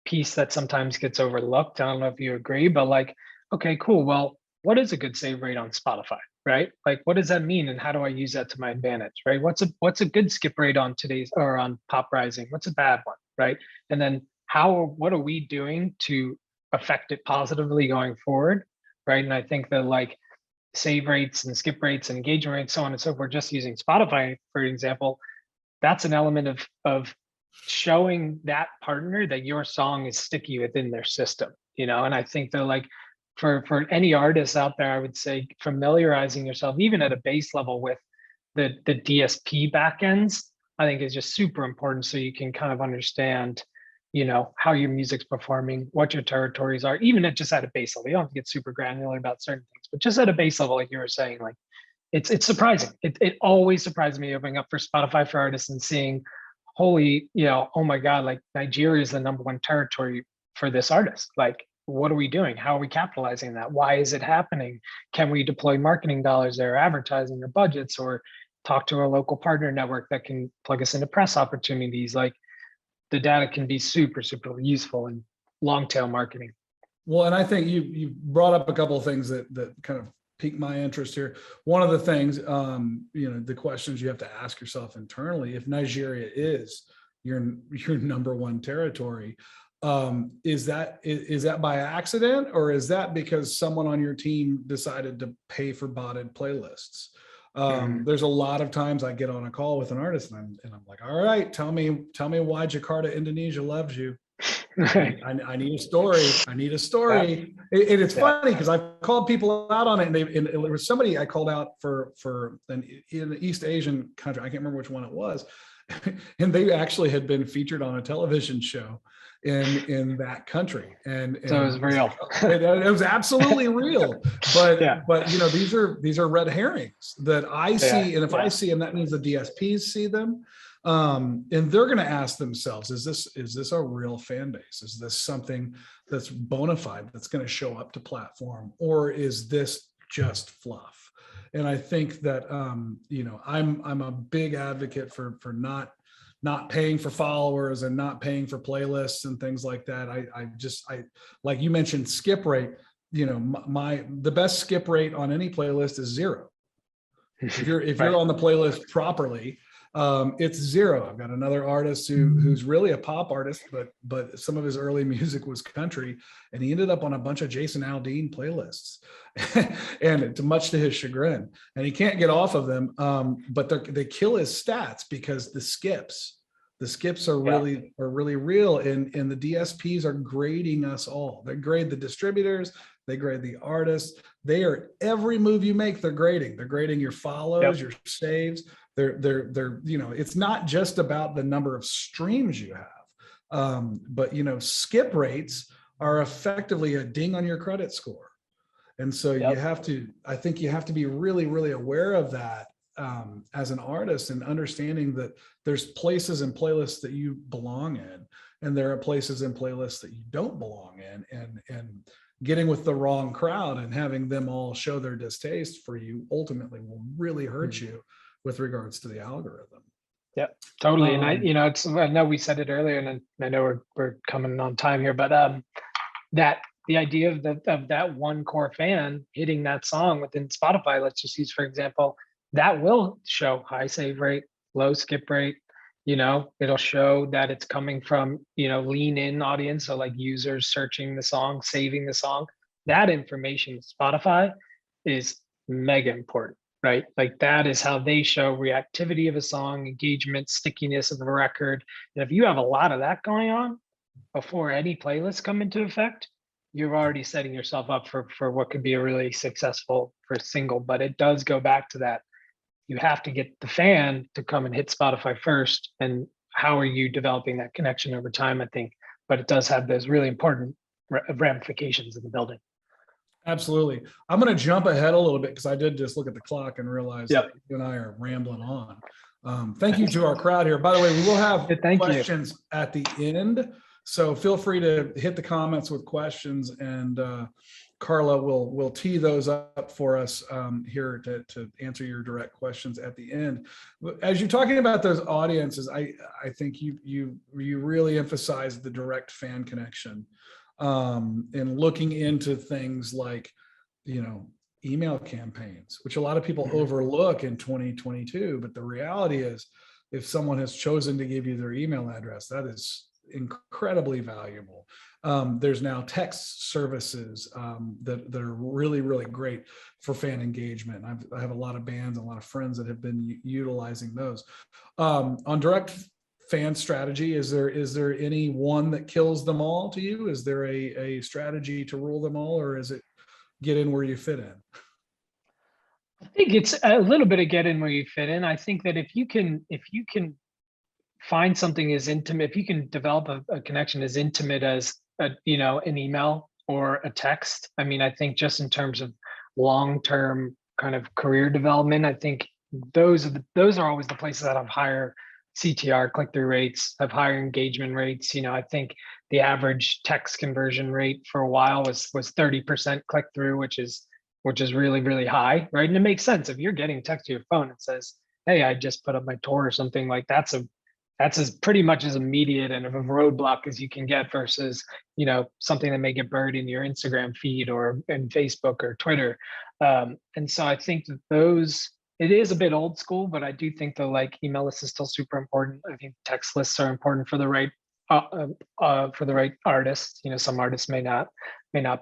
piece that sometimes gets overlooked. I don't know if you agree, but like, okay, cool. Well, what is a good save rate on Spotify, right? Like, what does that mean, and how do I use that to my advantage, right? What's a good skip rate on today's or on Pop Rising? What's a bad one, right? And then what are we doing to affect it positively going forward, right? And I think that, like, save rates and skip rates and engagement rates, so on and so forth, just using Spotify, for example, that's an element of showing that partner that your song is sticky within their system, and I think that, like, for any artists out there, I would say familiarizing yourself, even at a base level, with the DSP backends, I think is just super important, so you can kind of understand how your music's performing, what your territories are, even at a base level. You don't have to get super granular about certain things, but just at a base level, like you were saying, like, it's surprising. It always surprised me opening up for Spotify for Artists and seeing, holy, oh my God, like, Nigeria is the #1 territory for this artist. Like, what are we doing? How are we capitalizing that? Why is it happening? Can we deploy marketing dollars there, advertising or budgets, or talk to a local partner network that can plug us into press opportunities? Like, the data can be super, super useful in long tail marketing. Well, and I think you brought up a couple of things that kind of piqued my interest here. One of the things, the questions you have to ask yourself internally, if Nigeria is your #1 territory, is that by accident, or is that because someone on your team decided to pay for botted playlists? There's a lot of times I get on a call with an artist and I'm like, all right, tell me why Jakarta, Indonesia loves you. I need a story. I need a story. And it's funny because I've called people out on it, and there was somebody I called out for in an East Asian country. I can't remember which one it was. And they actually had been featured on a television show in that country, and so it was real. It was absolutely real. But these are red herrings that I see, and if I see them, that means the DSPs see them, and they're going to ask themselves, is this a real fan base? Is this something that's bona fide, that's going to show up to platform, or is this just fluff? And I think that I'm a big advocate for not paying for followers and not paying for playlists and things like that. I like you mentioned skip rate. The best skip rate on any playlist is 0. If you're on the playlist properly, it's 0. I've got another artist who's really a pop artist, but some of his early music was country, and he ended up on a bunch of Jason Aldean playlists, and much to his chagrin, and he can't get off of them. But they kill his stats because the skips are really real, and the DSPs are grading us all. They grade the distributors, they grade the artists. They are, every move you make, they're grading your follows, your saves. They're it's not just about the number of streams you have, but skip rates are effectively a ding on your credit score. And so I think you have to be really, really aware of that as an artist, and understanding that there's places and playlists that you belong in, and there are places and playlists that you don't belong in, and getting with the wrong crowd and having them all show their distaste for you ultimately will really hurt you with regards to the algorithm. Yeah, totally. And I know we said it earlier, and I know we're coming on time here, but that the idea of that one core fan hitting that song within Spotify, let's just use for example, that will show high save rate, low skip rate, It'll show that it's coming from, lean in audience. So like users searching the song, saving the song, that information, Spotify is mega important, right? Like that is how they show reactivity of a song, engagement, stickiness of the record. And if you have a lot of that going on before any playlists come into effect, you're already setting yourself up for what could be a really successful first single. But it does go back to that. You have to get the fan to come and hit Spotify first. And how are you developing that connection over time, I think. But it does have those really important ramifications in the building. Absolutely. I'm going to jump ahead a little bit because I did just look at the clock and realize that you and I are rambling on. Thank you to our crowd here. By the way, we will have questions at the end. So feel free to hit the comments with questions, and Carla will tee those up for us here to answer your direct questions at the end. As you're talking about those audiences, I think you really emphasize the direct fan connection, and looking into things like, email campaigns, which a lot of people overlook in 2022. But the reality is, if someone has chosen to give you their email address, that is incredibly valuable. There's now text services that are really, really great for fan engagement. I have a lot of bands, a lot of friends that have been utilizing those. On direct fan strategy, is there any one that kills them all to you? Is there a strategy to rule them all, or is it get in where you fit in? I think it's a little bit of get in where you fit in. I think that if you can find something as intimate, if you can develop a connection as intimate as an email or a text, I mean, I think just in terms of long-term kind of career development, I think those are always the places that have higher CTR, click-through rates, have higher engagement rates. I think the average text conversion rate for a while was 30% click-through, which is really, really high, right? And it makes sense. If you're getting text to your phone, it says, hey, I just put up my tour or something, like that's as pretty much as immediate and of a roadblock as you can get versus, something that may get buried in your Instagram feed or in Facebook or Twitter. And so I think that it is a bit old school, but I do think like email lists is still super important. I think text lists are important for the right artists. Some artists may not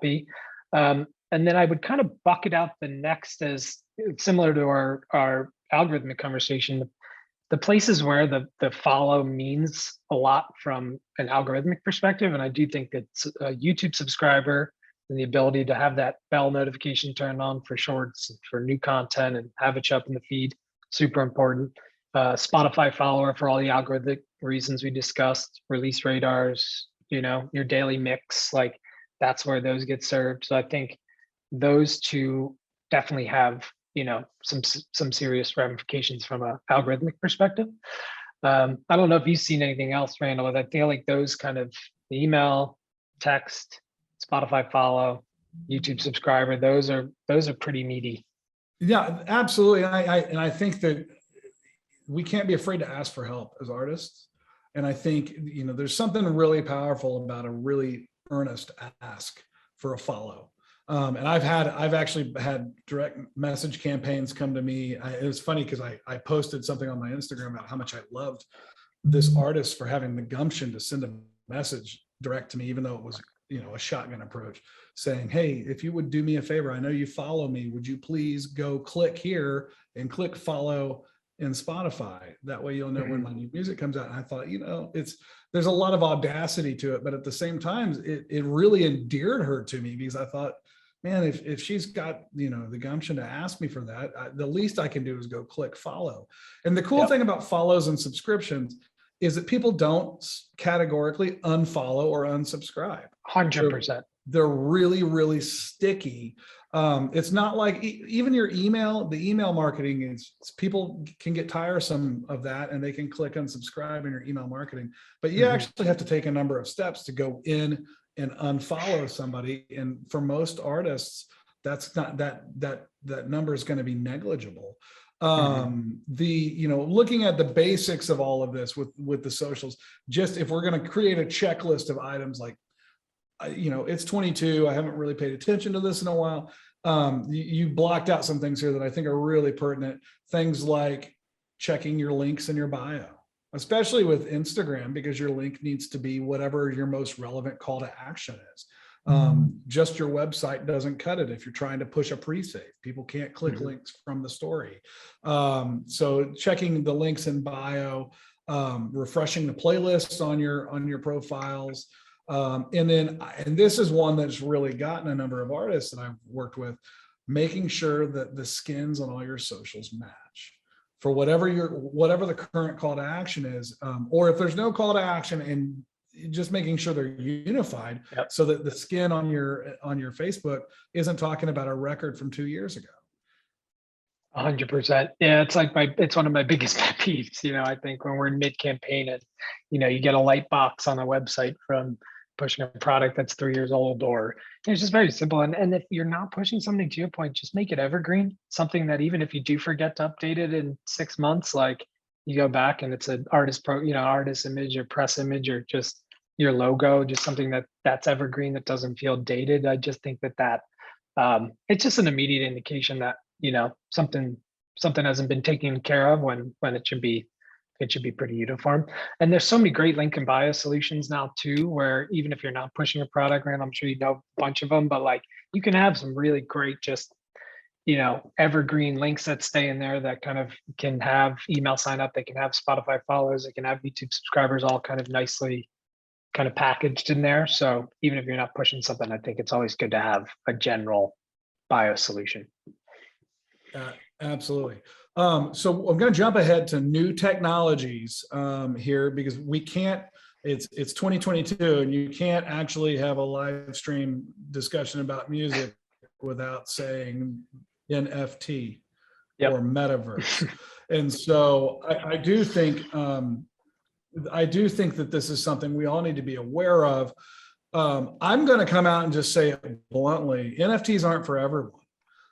be. And then I would kind of bucket out the next as similar to our algorithmic conversation. The places where the follow means a lot from an algorithmic perspective. And I do think that a YouTube subscriber and the ability to have that bell notification turned on for shorts and for new content and have it show up in the feed, super important. Spotify follower for all the algorithmic reasons we discussed, release radars, your daily mix, like that's where those get served. So I think those two definitely have some serious ramifications from an algorithmic perspective. I don't know if you've seen anything else, Randall, but I feel like those kind of email, text, Spotify follow, YouTube subscriber, those are pretty meaty. Yeah, absolutely. And I think that we can't be afraid to ask for help as artists. And I think, there's something really powerful about a really earnest ask for a follow. And I've actually had direct message campaigns come to me. It was funny because I posted something on my Instagram about how much I loved this artist for having the gumption to send a message direct to me, even though it was, a shotgun approach, saying, hey, if you would do me a favor, I know you follow me. Would you please go click here and click follow in Spotify? That way you'll know when my new music comes out. And I thought, there's a lot of audacity to it, but at the same time, it really endeared her to me, because I thought, man, if she's got, the gumption to ask me for that, the least I can do is go click follow. And the cool thing about follows and subscriptions is that people don't categorically unfollow or unsubscribe. 100%. They're really, really sticky. It's not like even your email, the email marketing is, people can get tiresome of that and they can click unsubscribe in your email marketing, but you actually have to take a number of steps to go in and unfollow somebody. And for most artists, that's not that number is going to be negligible. Looking at the basics of all of this with the socials, just if we're going to create a checklist of items like, it's 22, I haven't really paid attention to this in a while. You blocked out some things here that I think are really pertinent. Things like checking your links in your bio. especially with Instagram, because your link needs to be whatever your most relevant call to action is. Just your website doesn't cut it if you're trying to push a pre-save. People can't click links from the story. So checking the links in bio, refreshing the playlists on your profiles. And this is one that's really gotten a number of artists that I've worked with, making sure that the skins on all your socials match for whatever the current call to action is, or if there's no call to action, and just making sure they're unified. Yep. So that the skin on your Facebook isn't talking about a record from 2 years ago. 100%. Yeah, it's one of my biggest pet peeves. I think when we're in mid campaign and you get a light box on a website from pushing a product that's 3 years old, or it's just very simple. And if you're not pushing something, to your point, just make it evergreen. Something that even if you do forget to update it in 6 months, like you go back and it's an artist image or press image or just your logo, just something that's evergreen, that doesn't feel dated. I just think that it's just an immediate indication that something hasn't been taken care of when it should be pretty uniform. And there's so many great link and bio solutions now too, where even if you're not pushing a product, and I'm sure you know a bunch of them, but like you can have some really great just evergreen links that stay in there that kind of can have email sign up, they can have Spotify followers, they can have YouTube subscribers, all kind of nicely kind of packaged in there. So even if you're not pushing something, I think it's always good to have a general bio solution. Absolutely. So I'm going to jump ahead to new technologies here, because we can't, it's 2022 and you can't actually have a live stream discussion about music without saying NFT or metaverse. And so I do think that this is something we all need to be aware of. I'm going to come out and just say it bluntly, NFTs aren't for everyone,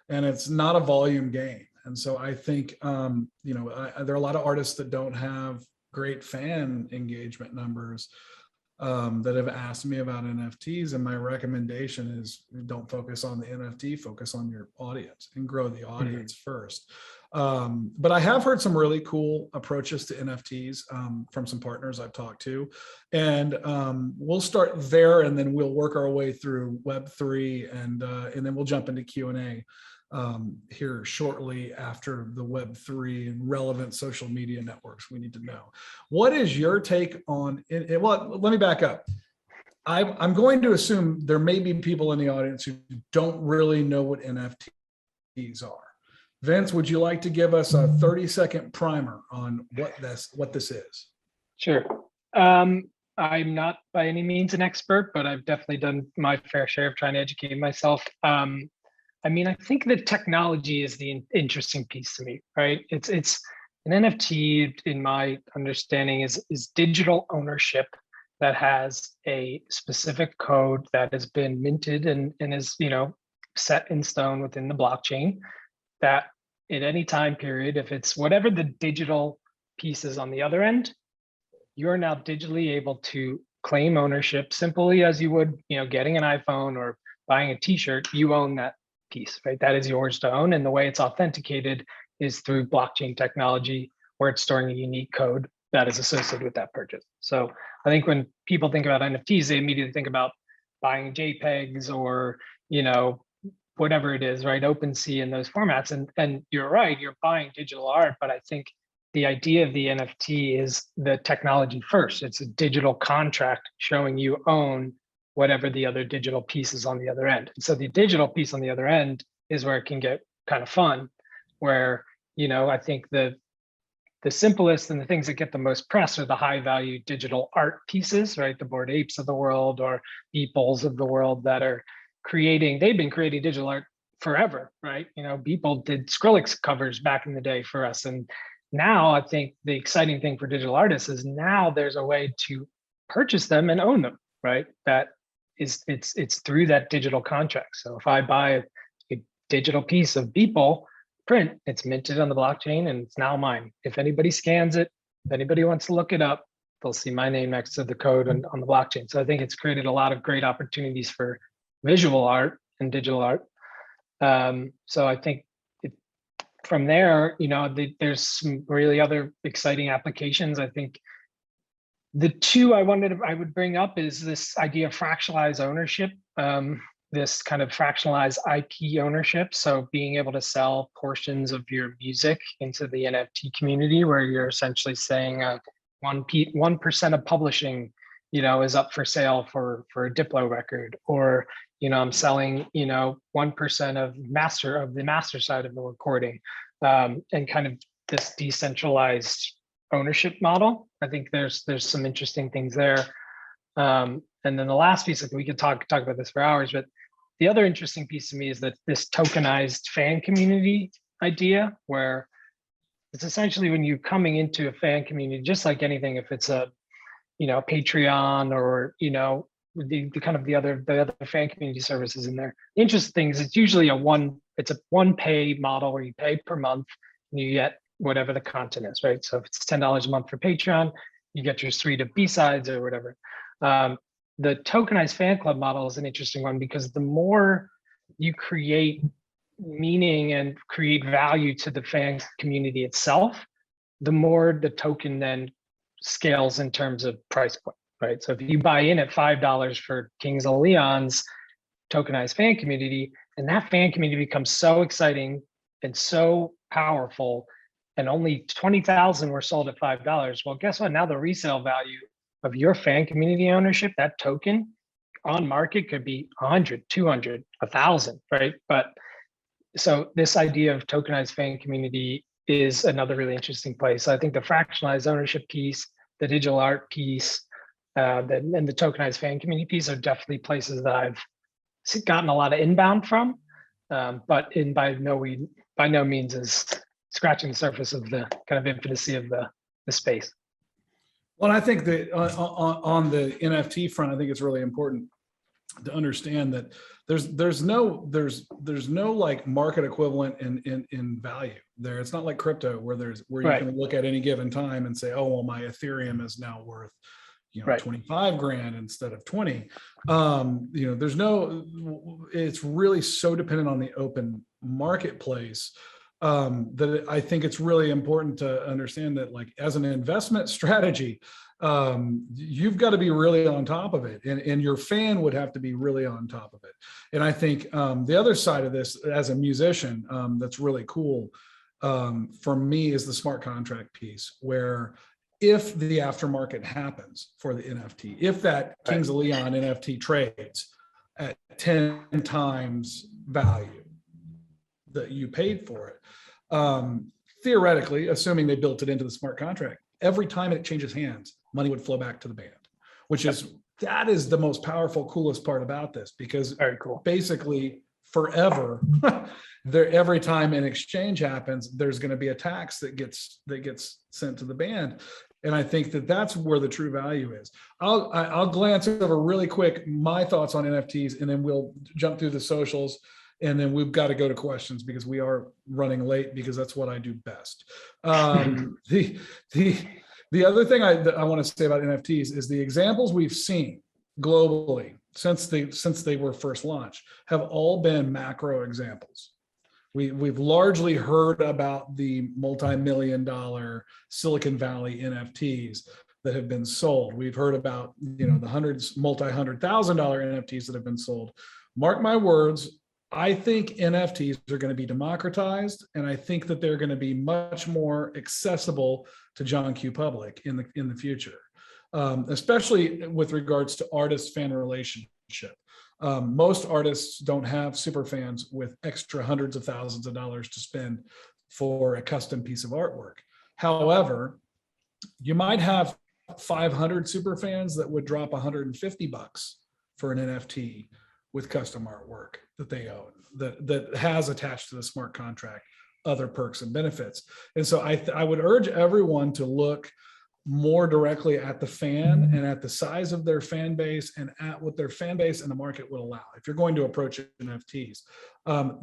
and it's not a volume game. And so I think, there are a lot of artists that don't have great fan engagement numbers that have asked me about NFTs. And my recommendation is don't focus on the NFT, focus on your audience and grow the audience first. But I have heard some really cool approaches to NFTs from some partners I've talked to. And we'll start there, and then we'll work our way through Web3, and then we'll jump into Q&A here shortly after the Web3 and relevant social media networks we need to know. What is your take on it? Well, let me back up. I'm going to assume there may be people in the audience who don't really know what NFTs are. Vince, would you like to give us a 30-second primer on what this is? Sure. I'm not by any means an expert, but I've definitely done my fair share of trying to educate myself. I think the technology is the interesting piece to me, right? It's an NFT, in my understanding, is digital ownership that has a specific code that has been minted and is set in stone within the blockchain, that at any time period, if it's whatever the digital piece is on the other end, you're now digitally able to claim ownership simply as you would, getting an iPhone or buying a t-shirt. You own that piece, right? That is yours to own. And the way it's authenticated is through blockchain technology, where it's storing a unique code that is associated with that purchase. So I think when people think about NFTs, they immediately think about buying JPEGs or, whatever it is, right? OpenSea and those formats. And you're right, you're buying digital art, but I think the idea of the NFT is the technology first. It's a digital contract showing you own whatever the other digital piece is on the other end. So the digital piece on the other end is where it can get kind of fun, where, I think the simplest and the things that get the most press are the high value digital art pieces, right? The Bored Apes of the world or Beeples of the world that are they've been creating digital art forever, right? Beeple did Skrillex covers back in the day for us. And now I think the exciting thing for digital artists is now there's a way to purchase them and own them, right? That it's through that digital contract. So if I buy a digital piece of Beeple print, it's minted on the blockchain and it's now mine. If anybody scans it, if anybody wants to look it up, they'll see my name next to the code on the blockchain. So I think it's created a lot of great opportunities for visual art and digital art. So I think from there, there's some really other exciting applications. I think The two I would bring up is this idea of fractionalized ownership, this kind of fractionalized IP ownership. So being able to sell portions of your music into the NFT community, where you're essentially saying 1% of publishing, is up for sale for a Diplo record, or I'm selling 1% of the master side of the recording, and kind of this decentralized ownership model. I think there's some interesting things there. And then the last piece, we could talk about this for hours, but the other interesting piece to me is that this tokenized fan community idea, where it's essentially when you're coming into a fan community, just like anything, if it's a Patreon or the kind of the other fan community services in there. The interesting thing is it's usually a one pay model where you pay per month and you get whatever the content is, right? So if it's $10 a month for Patreon, you get your suite of B-sides or whatever. The tokenized fan club model is an interesting one because the more you create meaning and create value to the fan community itself, the more the token then scales in terms of price point, right? So if you buy in at $5 for Kings of Leon's tokenized fan community, and that fan community becomes so exciting and so powerful, and only 20,000 were sold at $5. Well, guess what? Now the resale value of your fan community ownership, that token on market could be 100, 200, 1,000, right? But so this idea of tokenized fan community is another really interesting place. I think the fractionalized ownership piece, the digital art piece, and the tokenized fan community piece are definitely places that I've gotten a lot of inbound from, but by no means is scratching the surface of the kind of infancy of the space. Well, I think that on the NFT front, I think it's really important to understand that there's no like market equivalent in value there. It's not like crypto where you Right. can look at any given time and say, oh, well, my Ethereum is now worth Right. 25 grand instead of 20. It's really so dependent on the open marketplace, that I think it's really important to understand that, like, as an investment strategy, you've got to be really on top of it, and your fan would have to be really on top of it. And I think the other side of this, as a musician, that's really cool for me, is the smart contract piece, where if the aftermarket happens for the NFT, if that Kings of Leon NFT trades at 10 times value that you paid for it, theoretically, assuming they built it into the smart contract, every time it changes hands, money would flow back to the band, that is the most powerful, coolest part about this, because Very cool. Basically forever, every time an exchange happens, there's going to be a tax that gets sent to the band. And I think that that's where the true value is. I'll glance over really quick my thoughts on NFTs, and then we'll jump through the socials, and then we've got to go to questions because we are running late, because that's what I do best. The other thing I want to say about NFTs is the examples we've seen globally since they were first launched have all been macro examples. We've largely heard about the multi-million-dollar Silicon Valley NFTs that have been sold. We've heard about the multi-$100,000 NFTs that have been sold. Mark my words, I think NFTs are going to be democratized, and I think that they're going to be much more accessible to John Q. Public in the future, especially with regards to artist-fan relationship. Most artists don't have super fans with extra hundreds of thousands of dollars to spend for a custom piece of artwork. However, you might have 500 super fans that would drop $150 for an NFT with custom artwork that they own, that has attached to the smart contract other perks and benefits. And so I would urge everyone to look more directly at the fan and at the size of their fan base, and at what their fan base and the market will allow. If you're going to approach NFTs,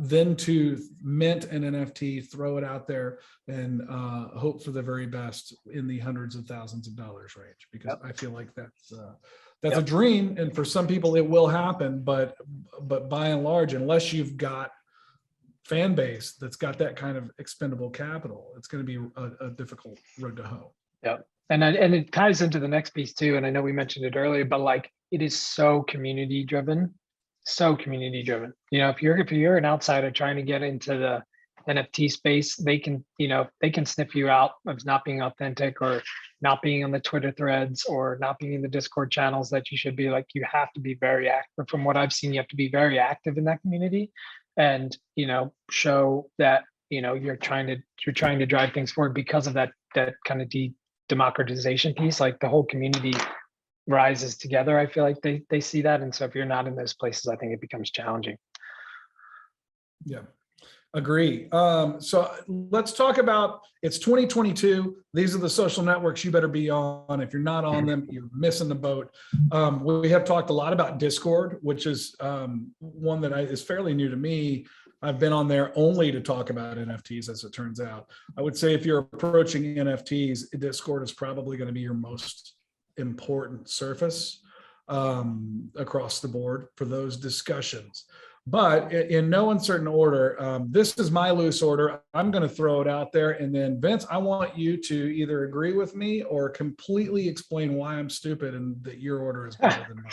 then to mint an NFT, throw it out there, and hope for the very best in the hundreds of thousands of dollars range, because I feel like that's a dream, and for some people it will happen, but by and large, unless you've got fan base that's got that kind of expendable capital, it's going to be a difficult road to hoe. Yeah. And it ties into the next piece too. And I know we mentioned it earlier, but like it is so community driven, so community driven. You know, if you're an outsider trying to get into the NFT space, they can, you know, they can sniff you out of not being authentic or not being on the Twitter threads or not being in the Discord channels that you should be. Like you have to be very active. From what I've seen, you have to be very active in that community and, you know, show that, you know, you're trying to drive things forward because of that kind of democratization piece. Like the whole community rises together. I feel like they see that. And so if you're not in those places, I think it becomes challenging. Yeah, agree. So let's talk about, it's 2022. These are the social networks you better be on. If you're not on them, you're missing the boat. We have talked a lot about Discord, which is one that is fairly new to me. I've been on there only to talk about NFTs, as it turns out. I would say if you're approaching NFTs, Discord is probably going to be your most important surface across the board for those discussions. But in no uncertain order, this is my loose order. I'm going to throw it out there. And then Vince, I want you to either agree with me or completely explain why I'm stupid and that your order is better than mine.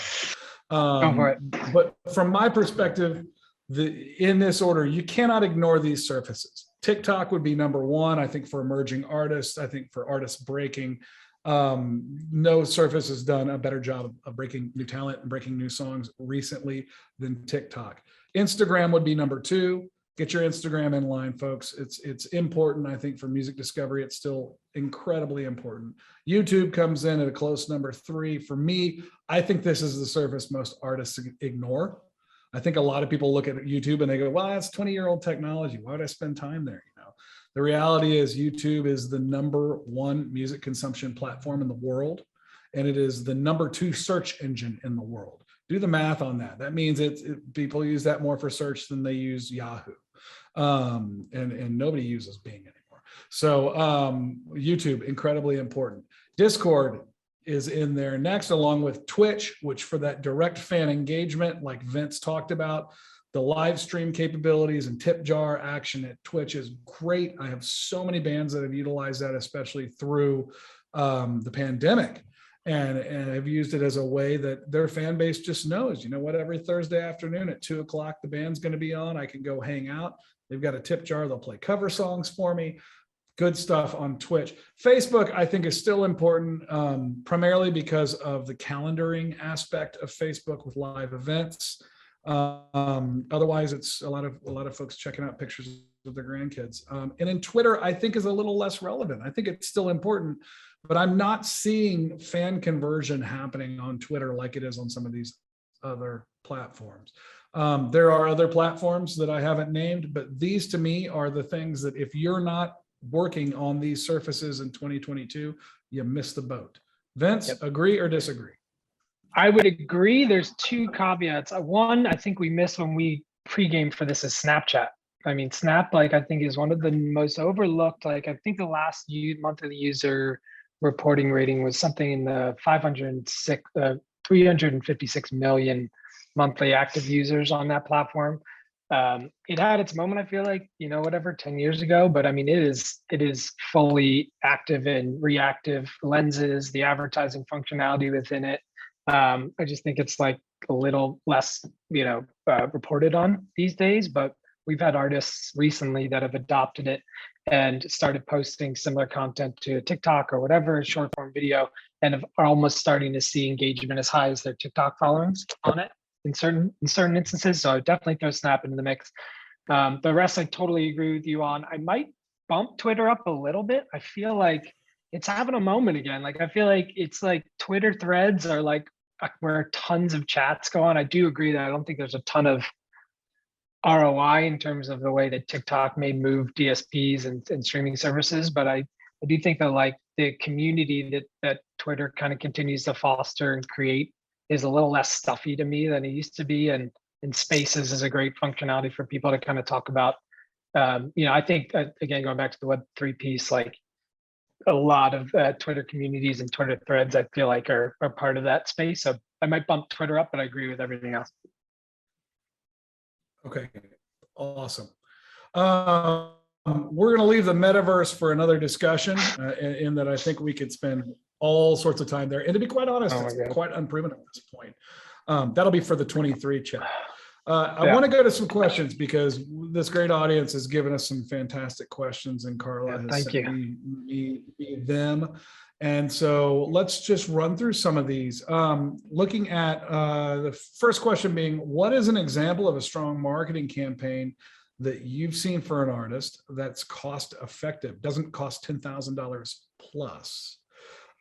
Go for it. But from my perspective, in this order, you cannot ignore these surfaces. TikTok would be number one, I think, for emerging artists. I think for artists breaking, no surface has done a better job of breaking new talent and breaking new songs recently than TikTok. Instagram would be number two. Get your Instagram in line, folks. It's important, I think, for music discovery. It's still incredibly important. YouTube comes in at a close number three. For me, I think this is the surface most artists ignore. I think a lot of people look at YouTube and they go, well, that's 20-year-old technology. Why would I spend time there? You know, the reality is YouTube is the number one music consumption platform in the world. And it is the number two search engine in the world. Do the math on that. That means people use that more for search than they use Yahoo. And nobody uses Bing anymore. So YouTube, incredibly important. Discord is in there next, along with Twitch, which for that direct fan engagement, like Vince talked about, the live stream capabilities and tip jar action at Twitch is great. I have so many bands that have utilized that, especially through the pandemic, and have used it as a way that their fan base just knows, you know what, every Thursday afternoon at 2:00, the band's going to be on. I can go hang out. They've got a tip jar. They'll play cover songs for me. Good stuff on Twitch. Facebook, I think, is still important, primarily because of the calendaring aspect of Facebook with live events. Otherwise, it's a lot of folks checking out pictures of their grandkids. And then Twitter, I think, is a little less relevant. I think it's still important, but I'm not seeing fan conversion happening on Twitter like it is on some of these other platforms. There are other platforms that I haven't named, but these to me are the things that if you're not working on these surfaces in 2022, you miss the boat. Vince, yep. Agree or disagree? I would agree. There's two caveats. One, I think we missed when we pre-game for this is Snapchat. I mean, Snap, like, I think is one of the most overlooked. Like, I think the last monthly user reporting rating was something in the 356 million monthly active users on that platform. It had its moment, I feel like, you know, whatever, 10 years ago, but I mean, it is fully active and reactive lenses, the advertising functionality within it. I just think it's like a little less, you know, reported on these days, but we've had artists recently that have adopted it and started posting similar content to TikTok or whatever, short form video, and are almost starting to see engagement as high as their TikTok followings on it in certain instances. So I definitely throw Snap into the mix. The rest I totally agree with you on. I might bump Twitter up a little bit. I feel like it's having a moment again. Like, I feel like it's like Twitter threads are like where tons of chats go on. I do agree that I don't think there's a ton of ROI in terms of the way that TikTok may move DSPs and streaming services, but I do think that like the community that Twitter kind of continues to foster and create is a little less stuffy to me than it used to be, and Spaces is a great functionality for people to kind of talk about. You know, I think again, going back to the Web3 piece, like a lot of Twitter communities and Twitter threads, I feel like are part of that space. So I might bump Twitter up, but I agree with everything else. Okay, awesome. We're going to leave the metaverse for another discussion, in that I think we could spend all sorts of time there. And to be quite honest, Oh my it's God. quite unproven at this point. That'll be for the 23 chat. I Yeah. want to go to some questions because this great audience has given us some fantastic questions, and Carla Yeah, has thank sent me them. And so let's just run through some of these. Looking at the first question being, what is an example of a strong marketing campaign that you've seen for an artist that's cost effective, doesn't cost $10,000 plus?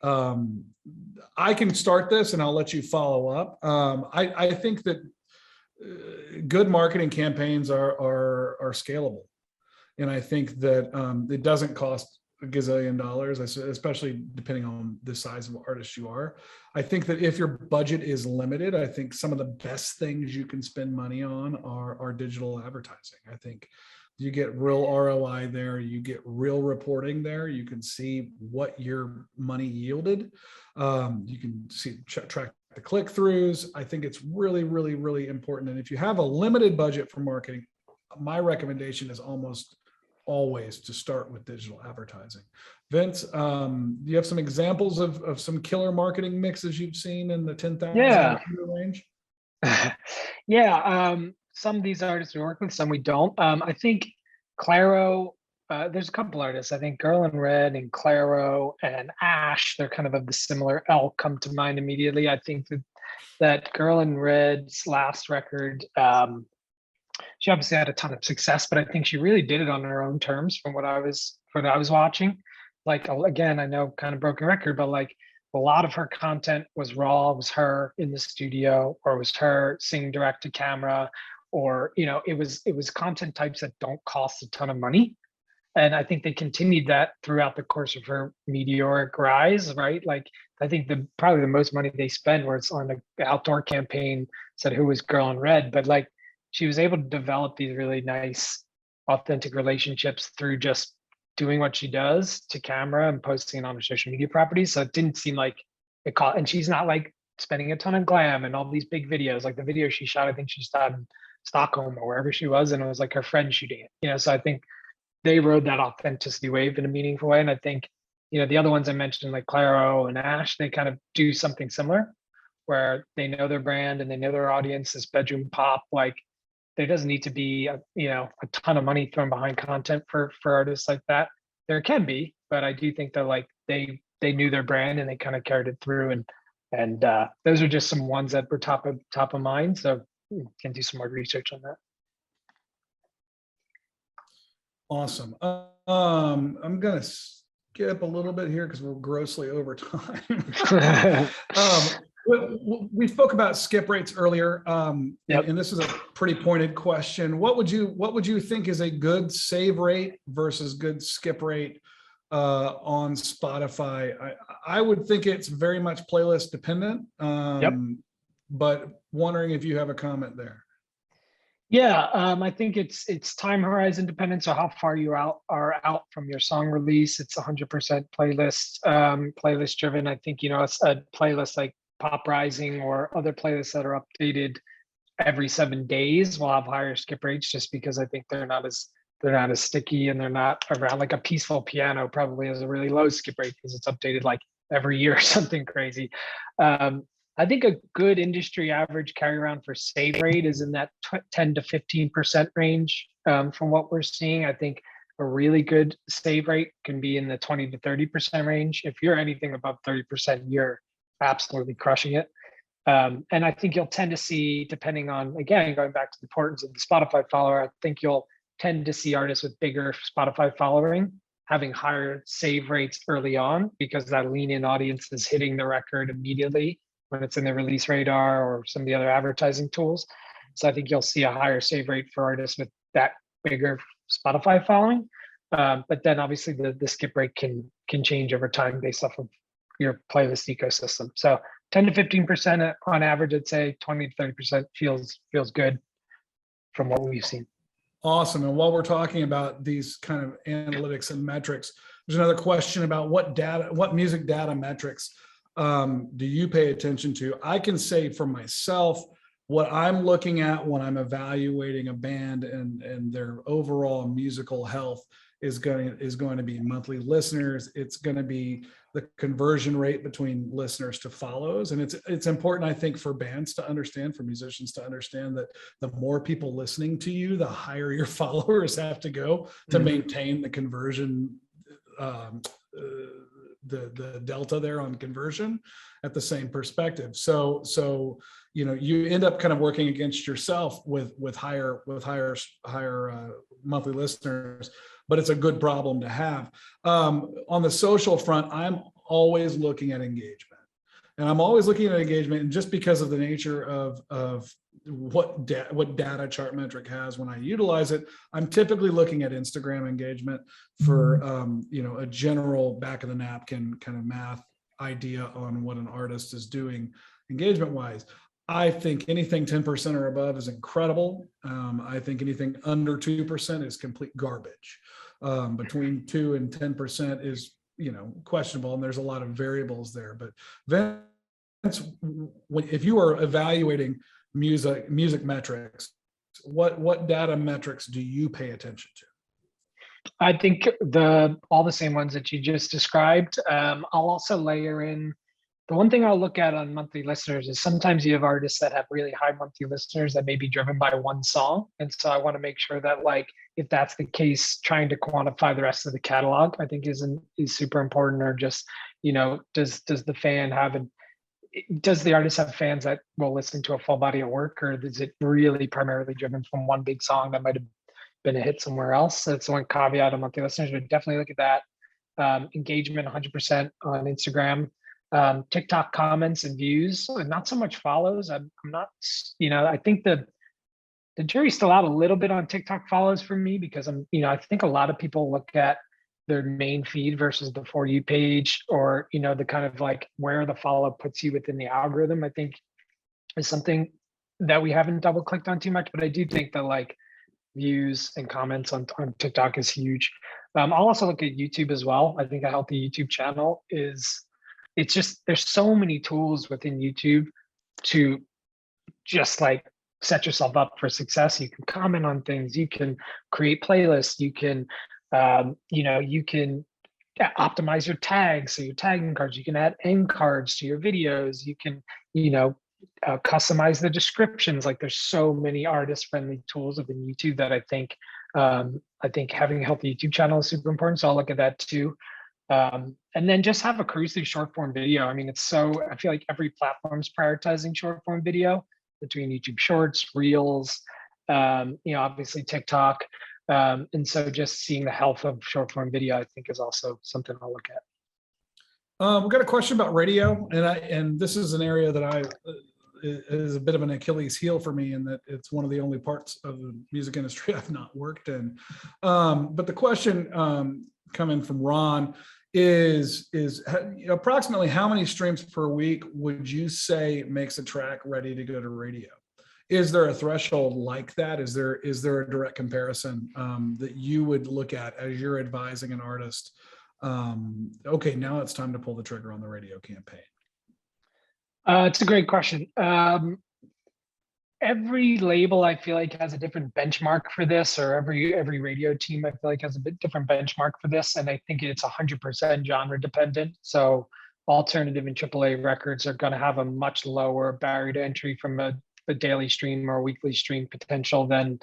I can start this and I'll let you follow up. I think that good marketing campaigns are scalable. And I think that it doesn't cost a gazillion dollars, especially depending on the size of artist you are. I think that if your budget is limited, I think some of the best things you can spend money on are digital advertising. I think you get real ROI there, you get real reporting there, you can see what your money yielded. You can see track the click-throughs. I think it's really, really, really important. And if you have a limited budget for marketing, my recommendation is almost always to start with digital advertising. Vince, do you have some examples of some killer marketing mixes you've seen in the 10,000 Yeah. range? Yeah, some of these artists we work with, some we don't. I think Claro, there's a couple artists. I think Girl in Red and Claro and Ash, they're kind of the similar ilk, come to mind immediately. I think that Girl in Red's last record, she obviously had a ton of success, but I think she really did it on her own terms from what I was watching. Like, again, I know kind of broken record, but like a lot of her content was raw. It was her in the studio, or it was her singing direct to camera, or it was content types that don't cost a ton of money. And I think they continued that throughout the course of her meteoric rise, right? Like, I think probably the most money they spend was on an outdoor campaign, said who was Girl in Red, but like she was able to develop these really nice, authentic relationships through just doing what she does to camera and posting it on her social media properties. So it didn't seem like it caught, and she's not like spending a ton of glam and all these big videos. Like the video she shot, I think she shot in Stockholm or wherever she was, and it was like her friend shooting it. So I think they rode that authenticity wave in a meaningful way. And I think, the other ones I mentioned, like Claro and Ash, they kind of do something similar where they know their brand and they know their audience, this bedroom pop. Like, there doesn't need to be a ton of money thrown behind content for artists like that. There can be, but I do think that like they knew their brand and they kind of carried it through. And those are just some ones that were top of mind. So can do some more research on that. Awesome. I'm gonna skip a little bit here because we're grossly over time. We spoke about skip rates earlier, Yep. and this is a pretty pointed question. What would you think is a good save rate versus good skip rate on Spotify? I would think it's very much playlist dependent, but wondering if you have a comment there. Yeah, I think it's time horizon dependent. So how far you are out from your song release. It's 100% playlist driven. I think it's a playlist like Pop Rising or other playlists that are updated every 7 days will have higher skip rates, just because I think they're not as sticky and they're not around. Like a Peaceful Piano probably has a really low skip rate because it's updated like every year or something crazy. I think a good industry average carry around for save rate is in that 10 to 15% range. From what we're seeing, I think a really good save rate can be in the 20 to 30% range. If you're anything above 30%, you're absolutely crushing it. And I think you'll tend to see, depending on, again, going back to the importance of the Spotify follower, I think you'll tend to see artists with bigger Spotify following having higher save rates early on, because that lean in audience is hitting the record immediately when it's in the release radar or some of the other advertising tools. So I think you'll see a higher save rate for artists with that bigger Spotify following. But then obviously the skip rate can change over time based off of your playlist ecosystem. So 10 to 15% on average, I'd say 20 to 30% feels good from what we've seen. Awesome. And while we're talking about these kind of analytics and metrics, there's another question about what music data metrics do you pay attention to? I can say for myself, what I'm looking at when I'm evaluating a band and their overall musical health is going to be monthly listeners. It's going to be the conversion rate between listeners to follows. And it's important, I think, for bands to understand, for musicians to understand, that the more people listening to you, the higher your followers have to go to maintain the conversion, the delta there on conversion at the same perspective. So you end up kind of working against yourself with higher monthly listeners, but it's a good problem to have. On the social front, I'm always looking at engagement, and just because of the nature of what data Chartmetric has, when I utilize it, I'm typically looking at Instagram engagement for a general back of the napkin kind of math idea on what an artist is doing engagement wise. I think anything 10% or above is incredible. I think anything under 2% is complete garbage. Between 2 and 10% is questionable, and there's a lot of variables there. But Vince, if you are evaluating music metrics, what data metrics do you pay attention to? I think all the same ones that you just described. I'll also layer in, the one thing I'll look at on monthly listeners is sometimes you have artists that have really high monthly listeners that may be driven by one song. And so I want to make sure that, like, if that's the case, trying to quantify the rest of the catalog, I think is super important. Or just, does the fan does the artist have fans that will listen to a full body of work, or is it really primarily driven from one big song that might have been a hit somewhere else? That's one caveat on monthly listeners, but definitely look at that. Engagement 100% on Instagram. TikTok comments and views, and not so much follows. I'm not, I think the jury's still out a little bit on TikTok follows for me, because I think a lot of people look at their main feed versus the For You page, or, the kind of like where the follow puts you within the algorithm, I think is something that we haven't double clicked on too much. But I do think that, like, views and comments on TikTok is huge. I'll also look at YouTube as well. I think a healthy YouTube channel it's just, there's so many tools within YouTube to just like set yourself up for success. You can comment on things, you can create playlists, you can, you can optimize your tags, so your tagging cards, you can add end cards to your videos, you can, customize the descriptions. Like, there's so many artist friendly tools within YouTube that I think having a healthy YouTube channel is super important. So I'll look at that too. And then just have a cruise through short form video. I mean, I feel like every platform's prioritizing short form video, between YouTube Shorts, Reels, obviously TikTok. And so just seeing the health of short form video, I think, is also something I'll look at. We've got a question about radio, and this is an area that is a bit of an Achilles heel for me, in that it's one of the only parts of the music industry I've not worked in. But the question coming from Ron is approximately how many streams per week would you say makes a track ready to go to radio? Is there a threshold like that? Is there a direct comparison that you would look at as you're advising an artist? Okay, now it's time to pull the trigger on the radio campaign. It's a great question. Every label, I feel like, has a different benchmark for this, or every radio team, I feel like, has a bit different benchmark for this. And I think it's 100% genre dependent. So alternative and AAA records are going to have a much lower barrier to entry from a daily stream or a weekly stream potential than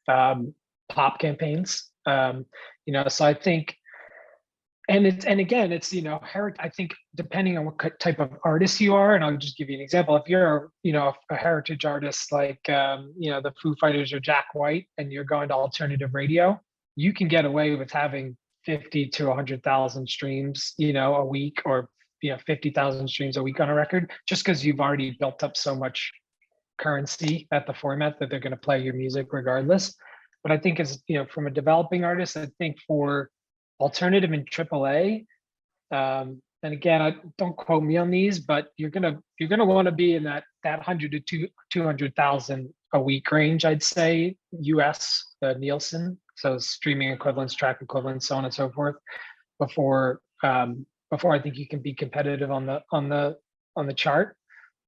pop campaigns. So I think, and again, it's, I think depending on what type of artist you are, and I'll just give you an example. If you're, a heritage artist like, the Foo Fighters or Jack White, and you're going to alternative radio, you can get away with having 50 to 100,000 streams, a week, or 50,000 streams a week on a record, just because you've already built up so much currency at the format that they're going to play your music regardless. But I think, as from a developing artist, I think for alternative and AAA, and again, don't quote me on these, but you're gonna want to be in that 100 to 200,000 a week range, I'd say, US Nielsen, so streaming equivalents, track equivalents, so on and so forth, before I think you can be competitive on the chart.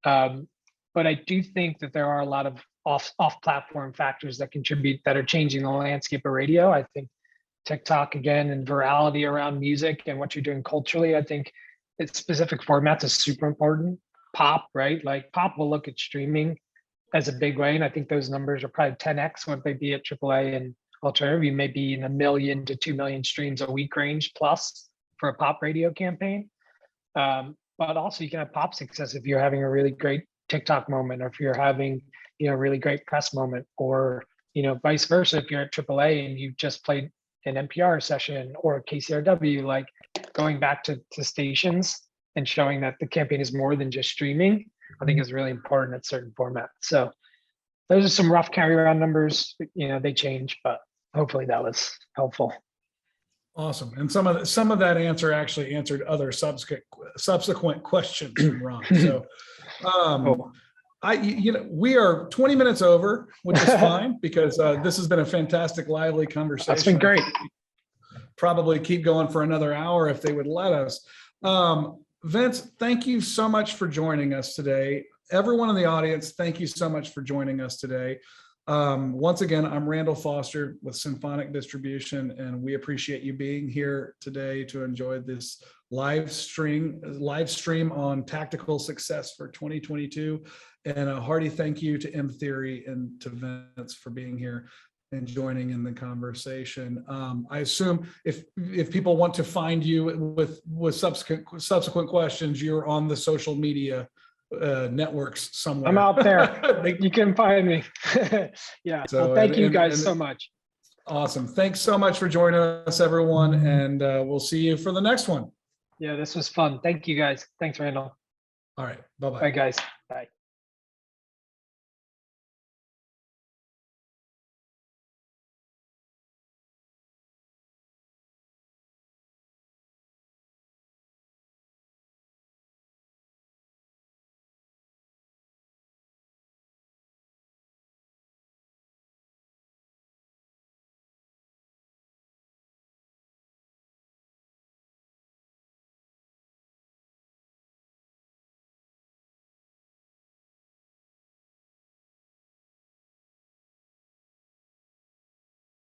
But I do think that there are a lot of off-platform factors that contribute, that are changing the landscape of radio. I think TikTok again and virality around music and what you're doing culturally. I think its specific formats is super important. Pop, right? Like pop will look at streaming as a big way. And I think those numbers are probably 10x what they'd be at AAA and alternative. You may be in 1 million to 2 million streams a week range plus for a pop radio campaign. But also you can have pop success if you're having a really great TikTok moment, or if you're having, a really great press moment, or, vice versa. If you're at AAA and you just played an NPR session or KCRW, like going back to stations and showing that the campaign is more than just streaming, I think is really important at certain formats. So those are some rough carry around numbers. They change, but hopefully that was helpful. Awesome. And some of that answer actually answered other subsequent questions from Ron. So we are 20 minutes over, which is fine because this has been a fantastic, lively conversation. That's been great. Probably keep going for another hour if they would let us. Vince, thank you so much for joining us today. Everyone in the audience, thank you so much for joining us today. Once again, I'm Randall Foster with Symphonic Distribution, and we appreciate you being here today to enjoy this live stream on tactical success for 2022. And a hearty thank you to M Theory and to Vince for being here and joining in the conversation. I assume if people want to find you with subsequent questions, you're on the social media networks somewhere. I'm out there. You can find me. Yeah. So, well, thank you guys so much. Awesome. Thanks so much for joining us, everyone. And we'll see you for the next one. Yeah, this was fun. Thank you guys. Thanks, Randall. All right. Bye-bye. Bye, guys. Bye.